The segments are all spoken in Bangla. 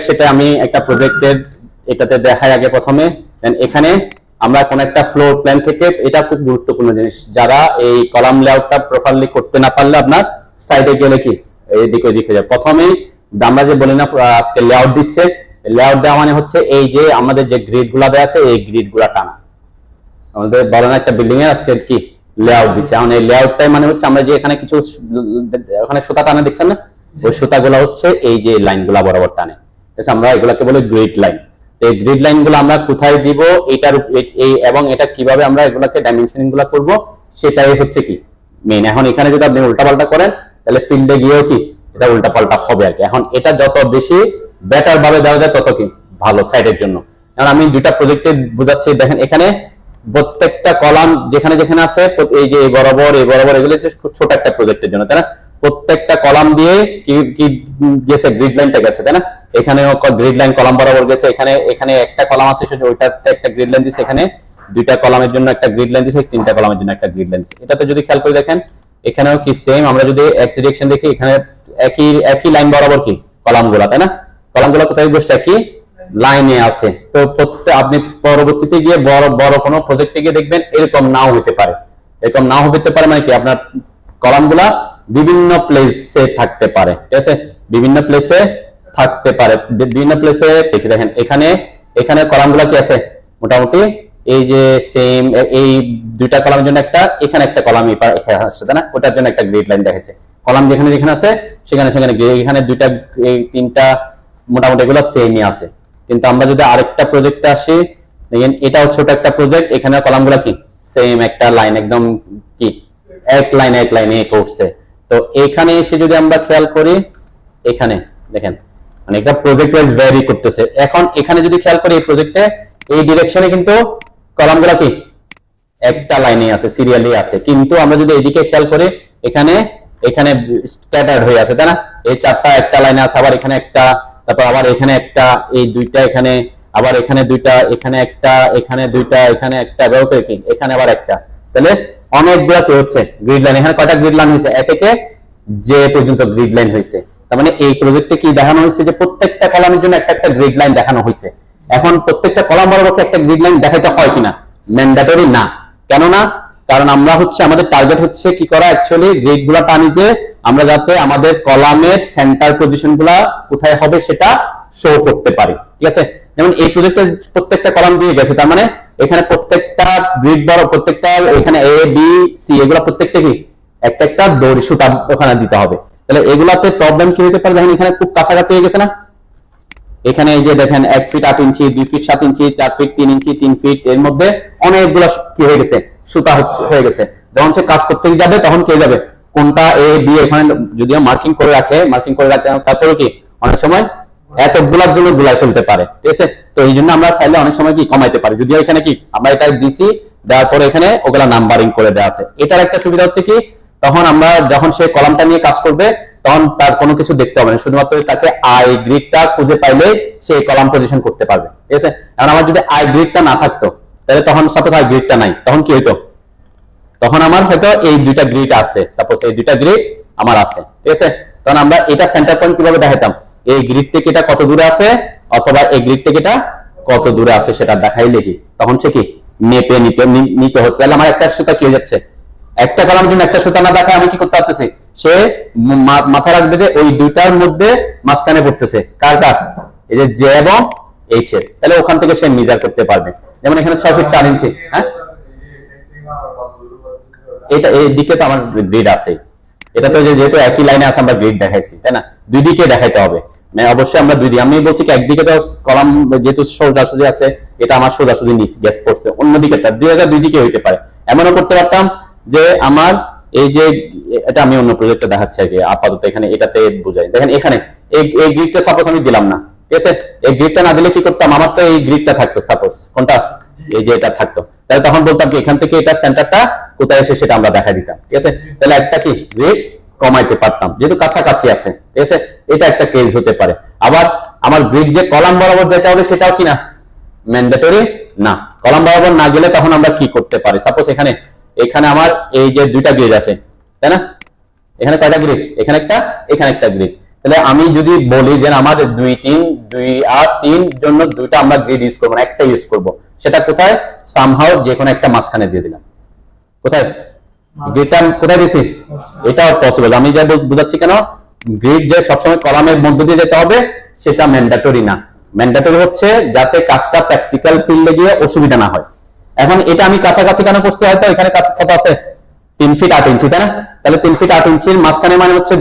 সেটা আমি একটা প্রজেক্টের এটাতে দেখাই আগে প্রথমে। এখানে আমরা কোন একটা ফ্লোর প্ল্যান থেকে, এটা খুব গুরুত্বপূর্ণ জিনিস, যারা এই কলাম লেআউটটা প্রপারলি করতে না পারলে আপনার সাইডে গেলে কি এইদিকে ওইদিকে যায়। প্রথমেই আমরা যে বলি না আজকে লেআউট দিচ্ছে, লেআউট দেওয়া মানে হচ্ছে এই যে আমাদের যে গ্রিড গুলা দেওয়া আছে এই গ্রিড গুলা টানা। আমাদের বড় একটা বিল্ডিং এর আজকে কি লেআউট দিচ্ছে। এখন এই লেআউটটাই মানে হচ্ছে আমরা যে এখানে কিছু ওখানে সুতা টানা দেখছেন না, ওই সুতাগুলো হচ্ছে এই যে লাইনগুলা বরাবর টানে, আমরা এগুলাকে বলি গ্রিড লাইন। এই গ্রিড লাইন গুলো আমরা কোথায় দিব এটার এবং এটা কিভাবে আমরা এগুলাকে ডাইমেনশনিং গুলা করব সেটাই হচ্ছে কি মেইন। এখন এখানে যদি আপনি উল্টাপাল্টা করেন তাহলে ফিল্ডে গিয়েও কি এটা উল্টাপাল্টা হবে আর কি। এখন এটা যত বেশি বেটার ভাবে দেওয়া যায় তত কি ভালো সাইডের জন্য। এখন আমি দুইটা প্রজেক্টে বুঝাচ্ছি, দেখেন এখানে প্রত্যেকটা কলাম যেখানে যেখানে আছে এই যে এই বরাবর এগুলো ছোট একটা প্রজেক্টের জন্য, তাই না? প্রত্যেকটা কলাম দিয়ে কি গেছে গ্রিড লাইনটা গেছে, তাই না? এখানেও গ্রিড লাইন কলাম বরাবর গেছে, এখানে একটা কলাম আছে সেটা ওইটাতে একটা গ্রিড লাইন দিছে, এখানে দুইটা কলামের জন্য একটা গ্রিড লাইন দিছে, তিনটা কলামের জন্য একটা গ্রিড লাইন দিছে। এটাতে যদি খেয়াল করে দেখেন এখানেও কি সেম, আমরা যদি এক্স ডিরেকশন দেখি এখানে একই লাইন বরাবর কি কলামগুলা, তাই না? কলামগুলো কোথায় বসছে একই লাইনে আছে। তো আপনি পরবর্তীতে গিয়ে বড় কোনো প্রজেক্টে গিয়ে দেখবেন এরকম নাও হতে পারে। এরকম নাও হতে পারে মানে কি আপনার কলামগুলা বিভিন্ন প্লেসে থাকতে পারে, ঠিক আছে? বিভিন্ন প্লেসে থাকতে পারে, বিভিন্ন প্লেসে দেখে দেখেন এখানে কলামগুলা কি আছে মোটামুটি এই যে সেম, এই দুইটা কলামের জন্য একটা, এখানে একটা কলাম আসছে, তাই না? ওটার জন্য একটা গ্রিড লাইন দেখাচ্ছে। কলাম যেখানে যেখানে আছে সেখানে সেখানে এখানে দুইটা এই তিনটা মোটামুটি এগুলো সেমই আছে। কিন্তু আমরা যদি আরেকটা প্রজেক্টে আসি দেখেন এটাও ছোট একটা প্রজেক্ট, এখানে কলামগুলো কি সেম একটা লাইন একদম কি এক লাইনে করছে। তো এখানে এসে যদি আমরা খেয়াল করি এখানে দেখেন মানে একটা প্রজেক্ট ওয়াইজ ভ্যারি করতেছে। এখন এখানে যদি খেয়াল করি এই প্রজেক্টে এই ডিরেকশনে কিন্তু কলামগুলো কি একটা লাইনে আছে, সিরিয়ালি আছে, কিন্তু আমরা যদি এদিকে খেয়াল করি এখানে স্ক্যাটার্ড হয়ে আছে, তাই না? এই চারটা একটা লাইনে আছে, আবার এখানে একটা, তারপর আবার এখানে একটা, এই দুইটা এখানে, আবার এখানে দুইটা, এখানে একটা, এখানে দুইটা, এখানে একটা, এখানে আবার একটা। তাহলে অনেকগুলো কি হচ্ছে গ্রিড লাইন। এখানে কয়টা গ্রিড লাইন হয়েছে? এক একে যে পর্যন্ত গ্রিড লাইন হয়েছে। তার মানে এই প্রজেক্টে কি দেখানো হয়েছে যে প্রত্যেকটা কলামের জন্য একটা একটা গ্রিড লাইন দেখানো হয়েছে। এখন প্রত্যেকটা কলাম বরাবর একটা গ্রিড লাইন দেখাইতে হয় কিনা? ম্যান্ডেটরি না। কেন না? কারণ আমরা হচ্ছে আমাদের টার্গেট হচ্ছে কি করা, অ্যাকচুয়ালি গ্রিড গুলা টানি যে আমরা যাতে আমাদের কলামের সেন্টার পজিশন গুলা কোথায় হবে সেটা শো করতে পারি, ঠিক আছে? যেমন এই প্রজেক্টে প্রত্যেকটা কলাম দিয়ে গেছে, তার মানে এখানে প্রত্যেকটা গ্রিড বড়, প্রত্যেকটা এখানে এ বি সি এগুলা প্রত্যেকটা কি একটা একটা দড়ি সুতা ওখানে দিতে হবে। তাহলে এগুলাতে প্রবলেম কি হতে পারে? দেখেন এখানে খুব কাছাকাছি হয়ে গেছে না? এখানে এই যে দেখেন 1 ফিট 8 ইঞ্চি, 2 ফিট 7 ইঞ্চি, 4 ফিট 3 ইঞ্চি, 3 ফিট, এর মধ্যে অনেকগুলো কি হয়ে গেছে সুতা হয়ে গেছে। যখন সে কাজ করতে যাবে তখন কে যাবে কোনটা এ বি এখানে যদিও মার্কিং করে রাখে তারপরে কি অনেক সময় এতগুলার জন্য গুলাই ফেলতে পারে, ঠিক আছে? তো এই জন্য আমরা চাইলে অনেক সময় কি কমাইতে পারি। যদিও এখানে কি আমরা এটা দিছি, দেওয়ার পরে এখানে ওগুলা নাম্বারিং করে দেওয়া আছে। এটার একটা সুবিধা হচ্ছে কি তখন আমরা যখন সে কলামটা নিয়ে কাজ করবে তখন তার কোনো কিছু দেখতে হবে না, শুধুমাত্র তাকে আই গ্রিডটা খুঁজে পাইলে সে কলাম পজিশন করতে পারবে, ঠিক আছে? কারণ আমার যদি আই গ্রিডটা না থাকতো তাহলে তখন সাপোজ আই গ্রিডটা নাই, তখন কি হইতো? তখন আমার হয়তো এই দুইটা গ্রিড আছে, সাপোজ এই দুইটা গ্রিড আমার আছে, ঠিক আছে? তখন আমরা এটা সেন্টার পয়েন্ট কিভাবে দেখাইতাম? এই গ্রিড থেকে এটা কত দূরে আছে অথবা এই গ্রিড থেকে এটা কত দূরে আছে সেটা দেখাইলে কি তখন সে কি মেপে নিতে হচ্ছে। তাহলে আমার একটা সুতা কি হয়ে যাচ্ছে, একটা কলামের জন্য একটা সুতা না দেখায় আমি কি করতে পারতেছি, সে মাথা রাখবে যে ওই দুইটার মধ্যে মাঝখানে পড়তেছে কারটা এই যে জে এবং এইচ এর, তাহলে ওখান থেকে সে মেজার করতে পারবে। যেমন এখানে 6 ফিট 4 ইঞ্চি, হ্যাঁ এটা এই দিকে তো আমার গ্রিড আছে, এটা তো যেহেতু একই লাইনে আছে আমরা গ্রিড দেখাইছি, তাই না? দুই দিকে দেখাইতে হবে, মানে অবশ্যই আমরা দুই দিকে, আমি বলছি কি একদিকে তো কলাম যেহেতু সোজাসুজি আছে এটা আমার সোজাসুজি নিচে গ্যাস পড়ছে, অন্যদিকে দুই দিকে হইতে পারে। এমনও করতে পারতাম যে আমার এই যে এটা আমি অন্য প্রজেক্টে দেখাচ্ছি আগে, আপাতত এখানে এটাতে বুঝাই। দেখেন এখানে এই গ্রিডটা সাপোজ আমি দিলাম না, ঠিক আছে? এই গ্রিডটা না দিলে কি করতাম, আমার তো এই গ্রিডটা থাকতো, সাপোজ কোনটা এই যে এটা থাকতো, তাহলে তখন বলতাম কি এখান থেকে এটা সেন্টারটা কোথায় এসে সেটা আমরা দেখা দিতাম, ঠিক আছে? তাহলে একটা কি গ্রিড কমাইতে পারতাম যেহেতু কাছাকাছি আছে, ঠিক আছে? এটা একটা কেস হতে পারে। আবার আমার গ্রিড যে কলাম বরাবর যেতে হবে সেটাও কি না ম্যান্ডেটরি না। কলাম বরাবর না গেলে তখন আমরা কি করতে পারি, সাপোজ এখানে আমার এই যে দুইটা গ্রিড আছে, তাই না? এখানে কয়টা গ্রিড, এখানে একটা, এখানে একটা গ্রিড। তাহলে আমি যদি বলি যে আমার 2 3 2 আর 3 জন্য দুইটা আমরা গ্রিড ইউজ করবো না, একটা ইউজ করব, সেটা কোথায়? সামহাউ যে কোনো একটা মাঝখানে দিয়ে দিলাম। কোথায় গ্রিডটা কোথায় দিছি? এটাও পসিবল। আমি যা বুঝাচ্ছি কেন, গ্রিড যে সবসময় কলামের মধ্য দিয়ে যেতে হবে সেটা ম্যান্ডেটরি না। ম্যান্ডেটরি হচ্ছে যাতে কাজটা প্র্যাকটিক্যাল ফিল্ডে গিয়ে অসুবিধা না হয়। এখন এটা আমি কাছাকাছি কেন করছি? হয়তো এখানে কাছে কত আছে? 3 ফিট 8 ইঞ্চি, তাই না? তাহলে 3 ফিট 8 ইঞ্চির মাঝখানে মানে হচ্ছে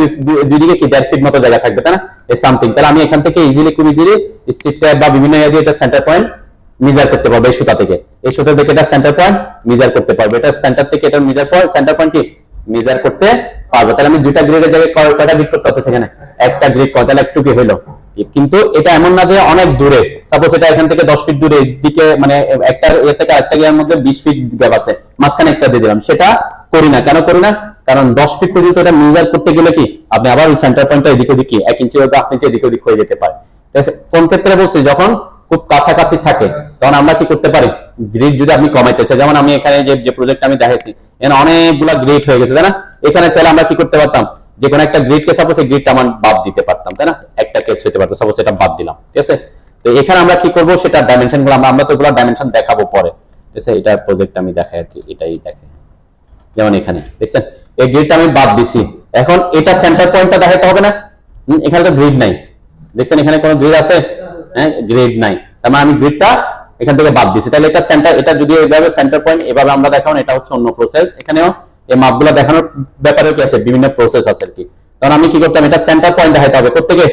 দুই দিকে কি 1.5 ফিট মতো জায়গা থাকবে, তাই না? এই সামথিং। তাহলে আমি এখান থেকে খুব ইজিলি স্ট্রিপ ট্যাপ বা বিভিন্ন এরিয়া এটা সেন্টার পয়েন্ট মেজার করতে পারবো। এই সুতা থেকে, এই সুতা থেকে এটা সেন্টার পয়েন্ট মেজার করতে পারবো। এটা সেন্টার থেকে এটা মেজার পয়েন্ট, সেন্টার পয়েন্ট কি মেজার করতে পারবো। তাহলে আমি দুইটা গ্রিডের জায়গায় কয়টা গ্রিড করতে হচ্ছে? এখানে একটা গ্রিড কত, তাহলে একটু কি হলো। কিন্তু এটা এমন না যে অনেক দূরে। সাপোজ এটা এখান থেকে 10 ফিট দূরে, দিকে মানে একটা এর থেকে আরেকটা গিয়ার মধ্যে 20 ফিট গ্যাপ আছে, মাঝখানে একটা দিয়ে দিলাম। সেটা করি না। কেন করি না? কারণ 10 ফিট পর্যন্ত এটা মেজার করতে গেলে কি আপনি আবার ওই সেন্টার পয়েন্টটা এদিকে ওদিকে 1 ইঞ্চি বা 1 ইঞ্চি এদিকে ওদিক হয়ে যেতে পারে। ঠিক আছে? কোন ক্ষেত্রে বলছি? যখন খুব কাছাকাছি থাকে তখন আমরা কি করতে পারি? গ্রিড যদি আপনি কমাইতেছে, যেমন আমি এখানে যে প্রজেক্ট আমি দেখাইছি, এখানে অনেকগুলা গ্রিড হয়ে গেছে, তাই না? এখানে চাইলে আমরা কি করতে পারতাম? যে কোনো একটা গ্রিডকে সাপোজ এই গ্রিডটা আমার বাদ দিতে পারতাম, তাই না? একটা কেস হতে পারতো, সাপোজ এটা বাদ দিলাম। ঠিক আছে? তো এখানে আমরা কি করব? সেটা ডাইমেনশন গুলো আমরা তো এগুলো ডাইমেনশন দেখাবো পরে। ঠিক আছে? এটা প্রজেক্ট আমি দেখাই আর কি, এটাই দেখাই। যেমন এখানে দেখছেন এই গ্রিডটা আমি বাদ দিছি, এখন এটা সেন্টার পয়েন্টটা দেখাতে হবে না? এখানে তো গ্রিড নাই, দেখছেন এখানে কোনো গ্রিড আছে? হ্যাঁ, গ্রিড নাই। তার মানে আমি গ্রিডটা এখান থেকে বাদ দিছি। তাহলে এটা সেন্টার, এটা যদি এইভাবে সেন্টার পয়েন্ট এভাবে আমরা দেখাবো, এটা হচ্ছে অন্য প্রসেস। এখানেও এই মাপগুলো দেখানোর ব্যাপারে কি আছে, বিভিন্ন প্রসেস আছে আর কি। তখন আমি কি করতাম? এটা সেন্টার পয়েন্ট দেখাতে হবে প্রত্যেকে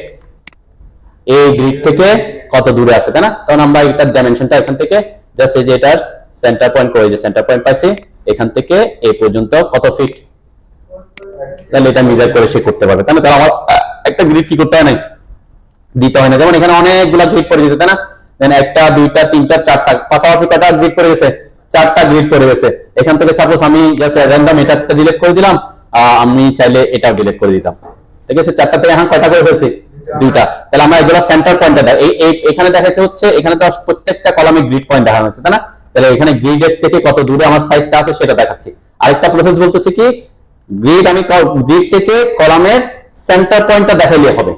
এই গ্রিড থেকে কত দূরে আছে, তাই না? তখন আমরা এটার ডাইমেনশনটা এখান থেকে জাস্ট এই যে এটার সেন্টার পয়েন্ট করে, যে সেন্টার পয়েন্ট পাইছি এখান থেকে এই পর্যন্ত কত ফিট, তাহলে এটা মেজার করে সে করতে পারবে। তাহলে আমার একটা গ্রিড কি করতে হয় না, দিতে হয় না। যেমন এখানে অনেকগুলা গ্রিড পড়ে গেছে, তাই না? দেন একটা, দুইটা, তিনটা, চারটা, পাশাপাশি কয়টা গ্রিড পড়ে গেছে? 4টা গ্রিড পড়ে গেছে। এখান থেকে সাপোজ আমি জাস্ট র্যান্ডম এটা ডিলিট করে দিলাম, আমি চাইলে এটাও ডিলিট করে দিতাম। ঠিক আছে? 4টা থেকে এখন কয়টা করে ফেলছি? 2টা। তাহলে আমরা এগুলো সেন্টার পয়েন্টে দেয় এই এখানে দেখাচ্ছে হচ্ছে, এখানে তো প্রত্যেকটা কলামে গ্রিড পয়েন্ট দেখানো হচ্ছে, তাই না? তাহলে এখানে গ্রিডের থেকে কত দূরে আমার সাইডটা আছে সেটা দেখাচ্ছি। আরেকটা প্রসেস বলতেছি কি, গ্রিড আমি গ্রিড থেকে কলামের সেন্টার পয়েন্টটা দেখাইলে হবে।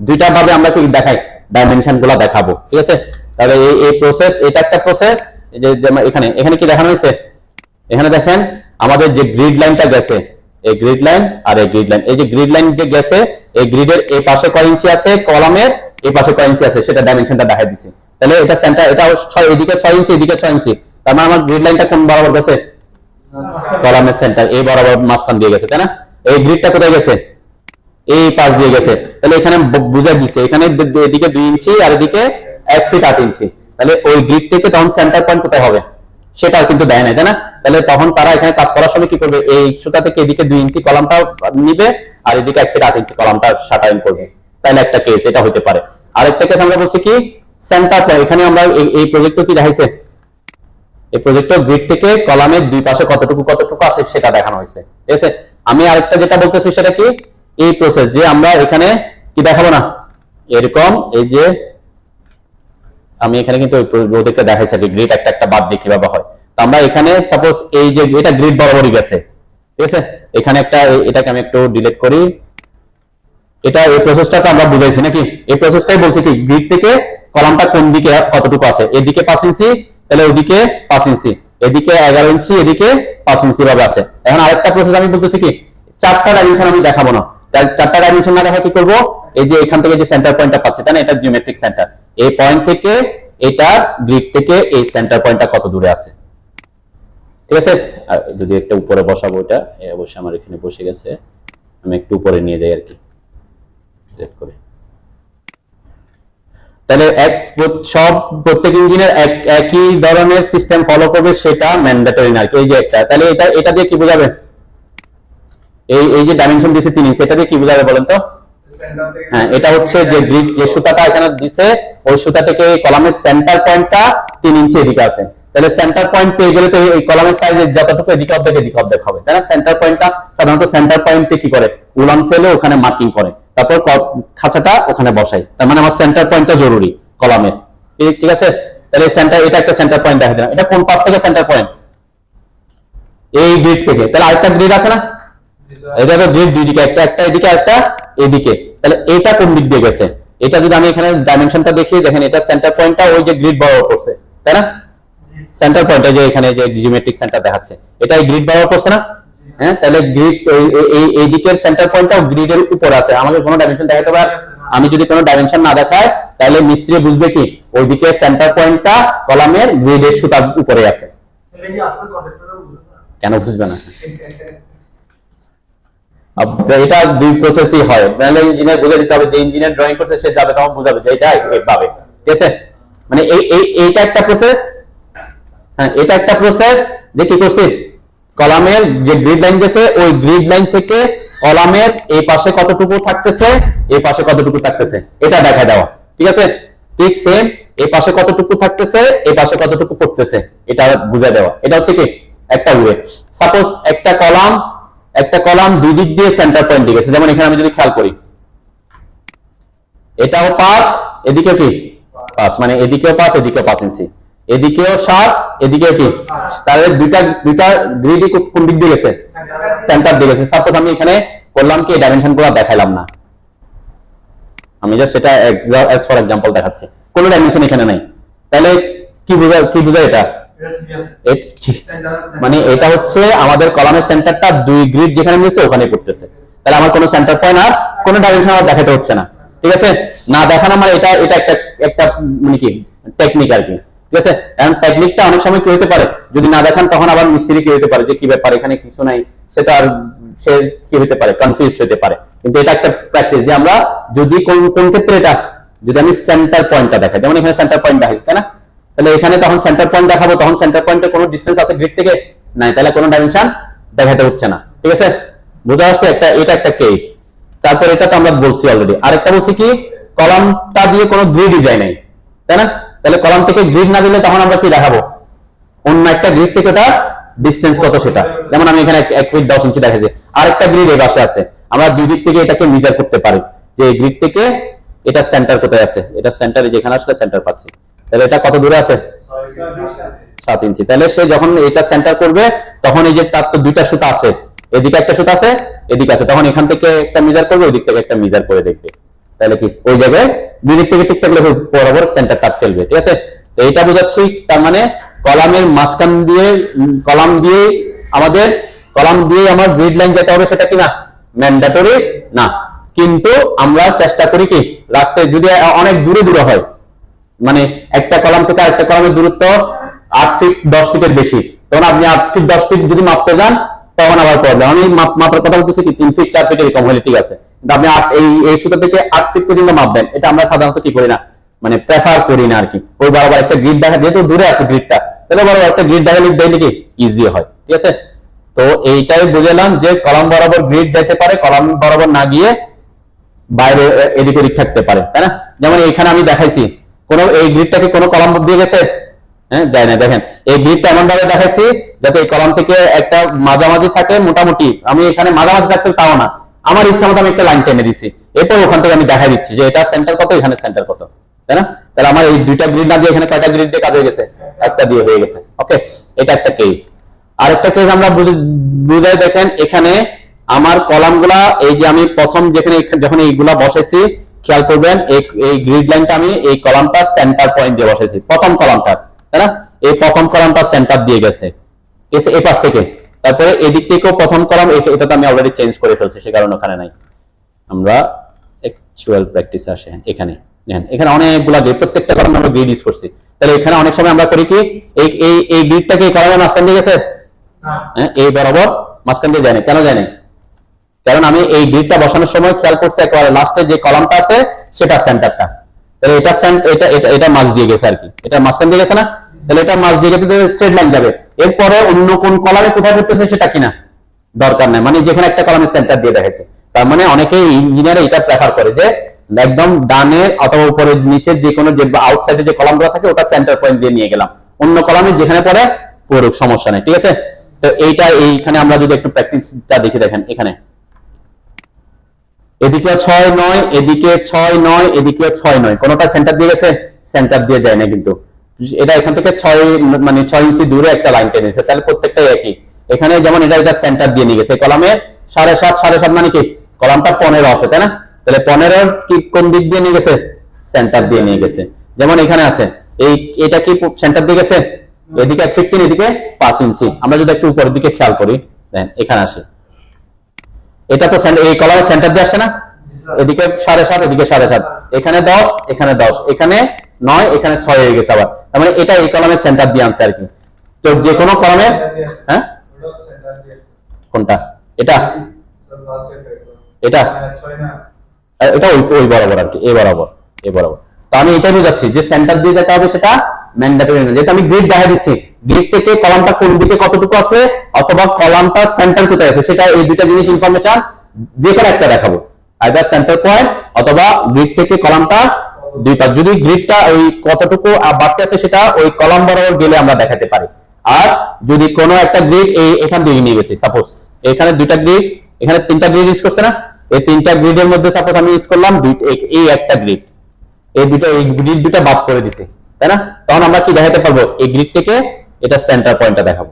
দুইটা ভাবে আমরা কি দেখাই, ডাইমেনশন গুলা দেখাবো। ঠিক আছে? তাহলে এই প্রসেস, এটা একটা প্রসেস। যে এখানে এখানে কি দেখানো হয়েছে? এখানে দেখেন আমাদের যে গ্রিড লাইনটা গেছে, এই গ্রিড লাইন আর এই গ্রিড লাইন, এই যে গ্রিড লাইন যে গেছে, এই গ্রিডের এই পাশে কয় ইঞ্চি আছে, কলামের এই পাশে কয় ইঞ্চি আছে সেটা ডাইমেনশনটা দেখাই দিছি। তাহলে এটা সেন্টার, এটা 6, এদিকে 6 ইঞ্চি, এদিকে 6 ইঞ্চি। তার মানে আমার গ্রিড লাইনটা কোন বরাবর গেছে? কলামের সেন্টার এই বরাবর মাঝখান দিয়ে গেছে, তাই না? এই গ্রিডটা কোথায় গেছে? এই পাশ দিয়ে গেছে। তাহলে এখানে বুঝা দিছে এখানে এদিকে 2 ইঞ্চি আর এদিকে 1 ফিট 8 ইঞ্চি। তাহলে ওই গ্রিড থেকে তখন সেন্টার পয়েন্ট কোথায় হবে সেটা কিন্তু দেয় না, তাই না? তাহলে তখন তারা এখানে কাজ করার সময় কি করবে? এই সুতা থেকে এদিকে 2 ইঞ্চি কলামটা নিবে আর এদিকে 1 ফিট 8 ইঞ্চি কলামটা শাটারিং করবে। তাহলে একটা কেস এটা হতে পারে। আরেকটা কেস আমরা বলছি কি, সেন্টার পয়েন্ট। এখানে আমরা এই প্রজেক্টটা কি দেখাইছে, এই প্রজেক্টর গ্রিড থেকে কলামের দুই পাশে কতটুকু কতটুকু আছে সেটা দেখানো হয়েছে। ঠিক আছে? আমি আরেকটা যেটা বলতেছি সেটা কি, এই প্রসেস যে আমরা এখানে কি দেখাবো না, এরকম এই যে আমি এখানে কিন্তু প্রজেক্টটা দেখাইছি গ্রিড একটা একটা বাদ দিয়ে কিভাবে হয়। তো আমরা এখানে সাপোজ এই যে এটা গ্রিড বরাবরই গেছে, ঠিক আছে? এখানে একটা, এটাকে আমি একটু ডিলিট করি। এটা এই প্রসেসটা তো আমরা বুঝাইছি নাকি? এই প্রসেসটাই বলছি কি, গ্রিড থেকে কলামটা কোন দিকে কতটুকু আছে, এদিকে 5 ইঞ্চি, তাহলে ওদিকে 5 ইঞ্চি, এদিকে 11 ইঞ্চি, এদিকে 5 ইঞ্চি ভাবে আছে। এখন আরেকটা প্রসেস আমি বলতেছি কি, 4টা ডাইমেনশন আমি দেখাবো না। তাহলে 4টা ডাইমেনশন না দেখা কি করবো, এই যে এখান থেকে যে সেন্টার পয়েন্টটা পাচ্ছি, তাই না? এটা জিওমেট্রিক সেন্টার। এই পয়েন্ট থেকে এটা গ্রিড থেকে এই সেন্টার পয়েন্টটা কত দূরে আছে। ঠিক আছে? আর যদি একটা উপরে বসাবো, এটা অবশ্যই আমার এখানে বসে গেছে, আমি একটু উপরে নিয়ে যাই আর কি, সিলেক্ট করে। তাহলে সব প্রত্যেক ইঞ্জিনিয়ার একই ধরনের সিস্টেম ফলো করবে সেটা ম্যান্ডেটরি না। এই যে একটা, তাহলে এটা দিয়ে কি বোঝাবে? এই যে ডাইমেনশন দিছে 3 ইঞ্চি, এটা দিয়ে কি বোঝাবে বলেন তো? হ্যাঁ, এটা হচ্ছে যে গ্রিড যে সুতাটা এখানে দিছে, ওই সুতা থেকে কলামের সেন্টার পয়েন্টটা 3 ইঞ্চি এদিকে আছে। তাহলে সেন্টার পয়েন্ট পেয়ে গেলে তো এই কলামের সাইজ যতটুকু এদিকে অর্ধেক হবে, তাই না? সেন্টার পয়েন্টটা সাধারণত সেন্টার পয়েন্টে কি করে, উলান ফেলে ওখানে মার্কিং করে, তারপর খাঁচাটা ওখানে বসাই। তার মানে আমার সেন্টার পয়েন্টটা জরুরি কলামের। ঠিক আছে? তাহলে সেন্টার, এটা একটা সেন্টার পয়েন্ট দেখা দিলাম। এটা কোন পাশ থেকে সেন্টার পয়েন্ট? এই গ্রিড থেকে। তাহলে আরেকটা গ্রিড আছে না, এটা তো গ্রিড দুই দিকে, একটা একটা এদিকে একটা এদিকে, তাহলে এটা কোন দিক দিয়ে গেছে? এটা যদি আমি এখানে ডাইমেনশনটা দেখি, দেখেন এটা সেন্টার পয়েন্টটা ওই যে গ্রিড বরাবর করছে, তাই না? সেন্টার পয়েন্টে যে এখানে যে জিওমেট্রিক সেন্টার দেখাচ্ছে, এটা এই গ্রিড বরাবর করছে না? হ্যাঁ, তাহলে গ্রিড এই দিকের সেন্টার পয়েন্টটাও গ্রিডের উপর আছে। আমাকে কোনো ডাইমেনশন দেখাতে পারে? আমি যদি কোনো ডাইমেনশন না দেখায়, তাহলে মিস্ত্রি বুঝবে কি ওই দিকে সেন্টার পয়েন্টটা কলামের গ্রিডের সুতার উপরে আছে। কেন বুঝবে না? এটা দুই প্রসেসই হয়, তাহলে ইঞ্জিনিয়ার বুঝে দিতে হবে, যে ইঞ্জিনিয়ার ড্রয়িং করছে সে যাবে তখন বুঝাবে যে এটা এইভাবে, ঠিক আছে? মানে এইটা একটা প্রসেস। হ্যাঁ, এটা একটা প্রসেস যে কি করছি, কলামের যে গ্রিড লাইন গেছে ওই গ্রিড লাইন থেকে কলামের এই পাশে কতটুকু থাকতেছে, এই পাশে কতটুকু থাকতেছে, এটা দেখা দেওয়া, ঠিক আছে? ঠিক সেম এই পাশে কতটুকু থাকতেছে, এই পাশে কতটুকু পড়তেছে, এটা বুঝা দেওয়া। এটা হচ্ছে কি একটা ওয়ে। সাপোজ একটা কলাম দুই দিক দিয়ে সেন্টার পয়েন্ট দিয়ে গেছে, যেমন এখানে আমি যদি খেয়াল করি, এটাও 5, এদিকেও কি 5, মানে এদিকেও 5 এদিকেও 5 ইঞ্চি, এদিকেও 7 এদিকেও কি, তাহলে দুইটা গ্রিডই কোন দিক দিয়ে গেছে? সেন্টার দিয়ে গেছে। সাপোজ আমি এখানে করলাম কি, ডাইমেনশন গুলো দেখাইলাম না, আমি জাস্ট সেটা এজ ফর एग्जांपल দেখাচ্ছি, কোনো ডাইমেনশন এখানে নাই, তাহলে কি বোঝায় এটা? মানে এটা হচ্ছে আমাদের কলামের সেন্টারটা দুই গ্রিড যেখানে মিলছে ওখানে করতেছে, তাহলে আমার কোনো সেন্টার পয়েন্ট আর কোনো ডাইমেনশন আর দেখাতে হচ্ছে না, ঠিক আছে? না দেখানো মানে এটা একটা মানে কি টেকনিক আর কি, ঠিক আছে? কারণ টেকনিকটা অনেক সময় কি হতে পারে, যদি না দেখান তখন আবার মিস্ত্রি কি হতে পারে যে কি ব্যাপার এখানে কিছু নাই, সেটা আর সে কি হতে পারে, কনফিউজড হতে পারে। কিন্তু এটা একটা প্র্যাকটিস যে আমরা যদি কোন ক্ষেত্রে এটা যদি আমি সেন্টার পয়েন্টটা দেখাই, যেমন এখানে সেন্টার পয়েন্ট দেখাচ্ছি, তাই না? তাহলে এখানে তখন সেন্টার পয়েন্ট দেখাবো, তখন সেন্টার পয়েন্টে কোনো ডিসটেন্স আছে গ্রিড থেকে? নাই, তাহলে কোনো ডাইমেনশন দেখাতে হচ্ছে না, ঠিক আছে? বুঝা যাচ্ছে? এটা একটা কেস। তারপর এটা তো আমরা বলছি অলরেডি। আরেকটা বলছি কি, কলামটা দিয়ে কোনো গ্রিডই যায় নাই, তাই না? তাহলে কলাম থেকে গ্রিড না দিলে তখন আমরা কি দেখাবো? অন্য একটা গ্রিড থেকে ওটা ডিসটেন্স কত সেটা, যেমন আমি এখানে 1 ফিট 10 ইঞ্চি দেখাচ্ছি, আরেকটা গ্রিড এই পাশে আছে, আমরা দুই দিক থেকে এটাকে মেজার করতে পারি যে এই গ্রিড থেকে এটা সেন্টার কোথায় আছে, এটা সেন্টারে যেখানে আসলে সেন্টার পাচ্ছি, তাহলে এটা কত দূরে আছে? 7 ইঞ্চি। তাহলে সে যখন এটা সেন্টার করবে তখন এই যে তার তো দুইটা সুতা আছে, এদিকে একটা সুতা আছে এদিকে আছে, তখন এখান থেকে একটা মেজার করবে, ওই দিক থেকে একটা মেজার করে দেখবে, তাহলে কি ওই জায়গায় দুই দিক থেকে ঠিক থাকলে বরাবর সেন্টার কাট ফেলবে, ঠিক আছে? তো এটা বোঝাচ্ছি, তার মানে কলামের মাঝখান দিয়ে কলাম দিয়ে আমার গ্রিড লাইন যেতে হবে, সেটা কি না ম্যান্ডেটরি না, কিন্তু আমরা চেষ্টা করি কি রাখতে, যদি অনেক দূরে হয়, মানে একটা কলাম থেকে আরেকটা কলামের দূরত্ব 8 ফিট 10 ফিটের বেশি, তখন আপনি 8 ফিট 10 ফিট যদি মাপতে যান তখন আবার প্রবলেম। আমি মাপার কথা বলতেছি কি 3 ফিট 4 ফিট এরকম হলে ঠিক আছে, কিন্তু আপনি এই সুতা থেকে 8 ফিট পর্যন্ত মাপবেন, এটা আমরা সাধারণত কি করি না, মানে প্রেফার করি না আর কি। ওই বরাবর একটা গ্রিড দেখা, যেহেতু দূরে আছে গ্রিডটা, তাহলে বরাবর একটা গ্রিড দেখালে দিলে কি ইজি হয়, ঠিক আছে? তো এইটাই বুঝলাম যে কলাম বরাবর গ্রিড যেতে পারে, কলাম বরাবর না গিয়ে বাইরে এদিক ওদিক থাকতে পারে, তাই না? যেমন এখানে আমি দেখাইছি, এই গ্রিডটাকে কোনো কলাম দিয়ে গেছে? হ্যাঁ, যায় না। দেখেন এই গ্রিডটা এমন ভাবে দেখাইছি যাতে এই কলাম থেকে একটা মাঝামাঝি থাকে, মোটামুটি আমি এখানে মাঝামাঝি থাকতে তাও না, আমার ইচ্ছা মতো আমি একটা লাইন টেনে দিচ্ছি, এরপর ওখান থেকে আমি দেখাই দিচ্ছি যে এটা সেন্টার কত, এখানে সেন্টার কত, তাই না? তাহলে আমার এই দুইটা গ্রিড না দিয়ে এখানে কয়টা গ্রিড দিয়ে কাজ হয়ে গেছে? একটা দিয়ে হয়ে গেছে। ওকে, এটা একটা কেস। আরেকটা কেস আমরা বুঝাই, দেখেন এখানে আমার কলামগুলা, এই যে আমি প্রথম যখন এইগুলা বসাইছি, খেয়াল করবেন এই গ্রিড লাইনটা আমি এই কলামটা সেন্টার পয়েন্ট দিয়ে বসাইছি, প্রথম কলামটা, তাই না? এই প্রথম কলামটা সেন্টার দিয়ে গেছে এই পাশ থেকে, তারপরে এদিক থেকেও প্রথম কলাম, এটা তো আমি অলরেডি চেঞ্জ করে ফেলছি, সে কারণে ওখানে নাই, আমরা অ্যাকচুয়াল প্র্যাকটিসে আসে এখানে। দেখেন এখানে অনেকগুলা গ্রিড, প্রত্যেকটা কলাম আমরা গ্রিড ইউজ করছি, তাহলে এখানে অনেক সময় আমরা করি কি এই গ্রিডটাকে এই কলামের মাঝখান দিয়ে গেছে, হ্যাঁ, এই বরাবর মাঝখান দিয়ে যায় না। কেন যায় না? কারণ আমি এই গ্রিডটা বসানোর সময় খেয়াল করছি একেবারে লাস্টে যে কলামটা আছে সেটা সেন্টারটা, তাহলে এটা মাঝ দিয়ে গেছে আর কি, এটা মাঝখান দিয়ে গেছে না, তাহলে এটা মাঝ দিয়ে গেছে, স্ট্রেট লাইন যাবে। এরপরে অন্য কোন কলামে কোথায় করতেছে সেটা কিনা দরকার নাই, মানে যেখানে একটা কলামের সেন্টার দিয়ে দেখাইছে। তার মানে অনেকে ইঞ্জিনিয়ার এটা প্রেফার করে যে একদম ডানের অথবা উপরের নিচের যে কোনো যে আউটসাইডে যে কলামগুলো থাকে ওটা সেন্টার পয়েন্ট দিয়ে নিয়ে গেলাম, অন্য কলামে যেখানে পড়ে পড়ুক, সমস্যা নেই, ঠিক আছে? তো এইখানে আমরা যদি একটু প্র্যাকটিসটা দেখি, দেখেন এখানে এদিকে 6-9, এদিকে 6-9, এদিকে 6-9, কোনটা সেন্টার দিয়ে গেছে? সেন্টার দিয়ে যায় না, কিন্তু এটা এখান থেকে 6 ইঞ্চি দূরে একটা লাইন টেনেছে, তাহলে প্রত্যেকটাই একই। এখানে যেমন এটা সেন্টার দিয়ে নিয়ে গেছে, কলামে 7.5 7.5 মানে কি কলামটা 15 আছে তাই না? তাহলে 15 কি কোন দিক দিয়ে নিয়ে গেছে? সেন্টার দিয়ে নিয়ে গেছে। যেমন এখানে আছে এটা কি সেন্টার দিয়ে গেছে? এদিকে 15, এদিকে 5 ইঞ্চি। আমরা যদি একটু উপরের দিকে খেয়াল করি, দেখেন এখানে আসে, এটা তো এই কলামের সেন্টার দিয়ে আসছে না? এদিকে 7.5, এদিকে 7.5, এখানে 10, এখানে 10, এখানে 9, এখানে 6 হয়ে গেছে আবার। তার মানে এটা এই কলামের সেন্টার দিয়ে আনছে আর কি। তো যে কোনো কলামের, হ্যাঁ কোনটা? এটা এটা এটা ওই বরাবর আর কি, এই বরাবর। তো আমি এটাই বুঝাচ্ছি যে সেন্টার দিয়ে যেতে হবে, সেটা ম্যান্ডেটরি না। যেটা আমি গ্রিড দেখা দিচ্ছি, গ্রিড থেকে কলামটা কোন দিকে কতটুকু আছে অথবা কলামটা সেন্টার কোথায় আছে, সেটা এই দুইটা জিনিস ইনফরমেশন যে কোনো একটা দেখাবো, আইদার সেন্টার পয়েন্ট অথবা গ্রিড থেকে কলামটা দুইটা। যদি গ্রিডটা ওই কতটুকু বাড়তে আছে সেটা ওই কলাম বরাবর গেলে আমরা দেখাতে পারি। আর যদি কোনো একটা গ্রিড এখান দিয়ে নিয়ে গেছি, সাপোজ এখানে দুইটা গ্রিড, এখানে 3টা গ্রিড ইউজ করছে না, এই 3টা গ্রিডের মধ্যে সাপোজ আমি ইউজ করলাম এই একটা গ্রিড, এই গ্রিড দুটা বাদ করে দিছি তাই না? তখন আমরা কি দেখাতে পারবো? এই গ্রিড থেকে এটা সেন্টার পয়েন্টটা দেখাবো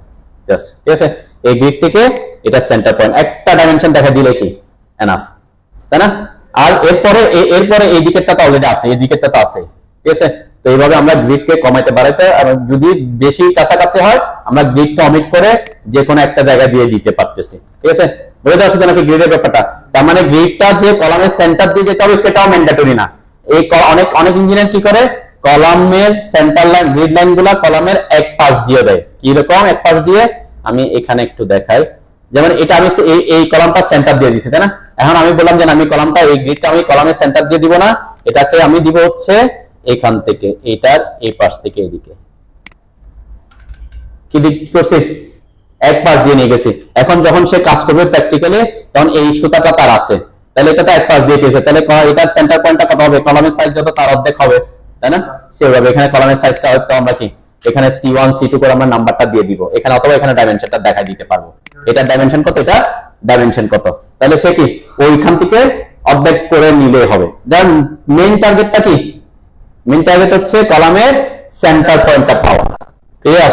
জাস্ট, ঠিক আছে? এই গ্রিড থেকে এটা সেন্টার পয়েন্ট, একটা ডাইমেনশন দেখা দিলে কি এনাফ, তাই না? আর এরপরে এই দিকেরটা তো অলরেডি আছে, এই দিকেরটা তো আছে, ঠিক আছে? তো এইভাবে আমরা গ্রিডকে কমাইতে বাড়াইতে, আর যদি বেশি কাছাকাছি হয় আমরা গ্রিডটা অমিট করে যে কোনো একটা জায়গায় দিয়ে দিতে পারতেছি, ঠিক আছে? বুঝতে পারছো নাকি গ্রিডের ব্যাপারটা? তার মানে গ্রিডটা যে কলামের সেন্টার দিয়ে যেতে হবে সেটাও ম্যান্ডেটরি না। এই অনেক ইঞ্জিনিয়ার কি করে, কলামের সেন্টার লাইন, গ্রিড লাইন গুলা কলামের এক পাশ দিয়ে দেয়। কি রকম এক পাশ দিয়ে? আমি এখানে একটু দেখাই। যেমন এটা আমি এই কলামটা সেন্টার দিয়ে দিছি তাই না? এখন আমি বললাম যে আমি কলামটা, এই গ্রিডটা আমি কলামের সেন্টার দিয়ে দিব না, এটাকে আমি দিব হচ্ছে এখান থেকে, এটার এই পাশ থেকে এদিকে। কি দিক করছি? এক পাশ দিয়ে নিয়ে গেছি। এখন যখন সে কাজ করবে প্র্যাকটিক্যালি, তখন এই সুতাটা তার আছে, তাহলে এটা তো এক পাশ দিয়ে পেয়েছে, তাহলে এটার সেন্টার পয়েন্টটা কত হবে? কলামের সাইজ যত তার অর্ধেক হবে তাই না? সেভাবে এখানে কলামের সাইজটা হয়তো আমরা কি এখানে C1 C2 করে আমরা নাম্বারটা দিয়ে দিব এখানে, অথবা এখানে ডাইমেনশনটা দেখা দিতে পারবো, এটার ডাইমেনশন কত, এটা ডাইমেনশন কত, তাহলে সে কি ওইখান থেকে অর্ধেক করে নিলে হবে। দেন মেইন টার্গেটটা কি? মেইন টার্গেট হচ্ছে কলামের সেন্টার পয়েন্টটা পাওয়া, ক্লিয়ার?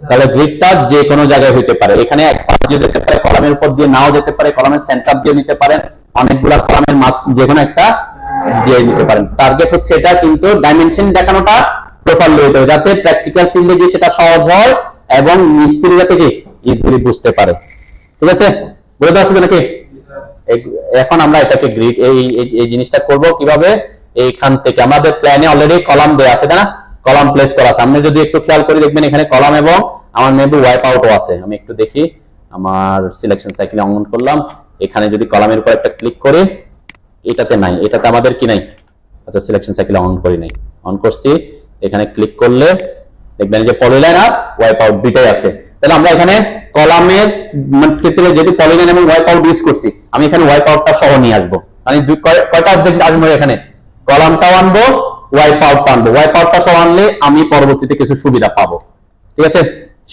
তাহলে গ্রিডটা যে কোনো জায়গায় হইতে পারে, এখানে এক পাশ দিয়ে যেতে পারে, কলামের উপর দিয়ে নাও যেতে পারে, কলামের সেন্টার দিয়ে নিতে পারেন, অনেকগুলা কলামের মাস যে কোনো একটা দিয়ে নিতে পারেন। টার্গেট হচ্ছে এটা, কিন্তু ডাইমেনশন দেখানোটা প্রপারলি হতে হবে যাতে প্র্যাকটিক্যাল ফিল্ডে গিয়ে সেটা সহজ হয় এবং মিস্ত্রিরা থেকে ইজিলি বুঝতে পারে, ঠিক আছে? বুঝতে পারছো নাকি? এখন আমরা এটাকে গ্রিড এই জিনিসটা করব কিভাবে? এইখান থেকে আমাদের প্ল্যানে অলরেডি কলাম দেয়া আছে তাই না? কলাম প্লেস করা আছে। আপনি যদি একটু খেয়াল করে দেখবেন এখানে কলাম এবং আমার মেবি ওয়াইপ আউটও আছে। আমি একটু দেখি, আমার সিলেকশন সাইকেলে অন করলাম, এখানে যদি কলামের উপর একটা ক্লিক করে, এটাতে নাই, এটাতে আমাদের কি নাই, আচ্ছা সিলেকশন সাইকেলে অন করি নাই, অন করছি, এখানে ক্লিক করলে দেখবেন যে পলিলাইন আর ওয়াইপ আউট দুইটাই আছে। তাহলে আমরা এখানে কলামের ক্ষেত্রে যেহেতু পলিলাইন এবং ওয়াইপ আউট ইউজ করছি, আমি এখানে ওয়াইপ আউটটা সহ নিয়ে আসবো। মানে কয়টা অবজেক্ট আসবো এখানে? কলামটাও আনবো, ওয়াইপ আউটটা আনবো। ওয়াইপ আউটটা সহ আনলে আমি পরবর্তীতে কিছু সুবিধা পাবো, ঠিক আছে?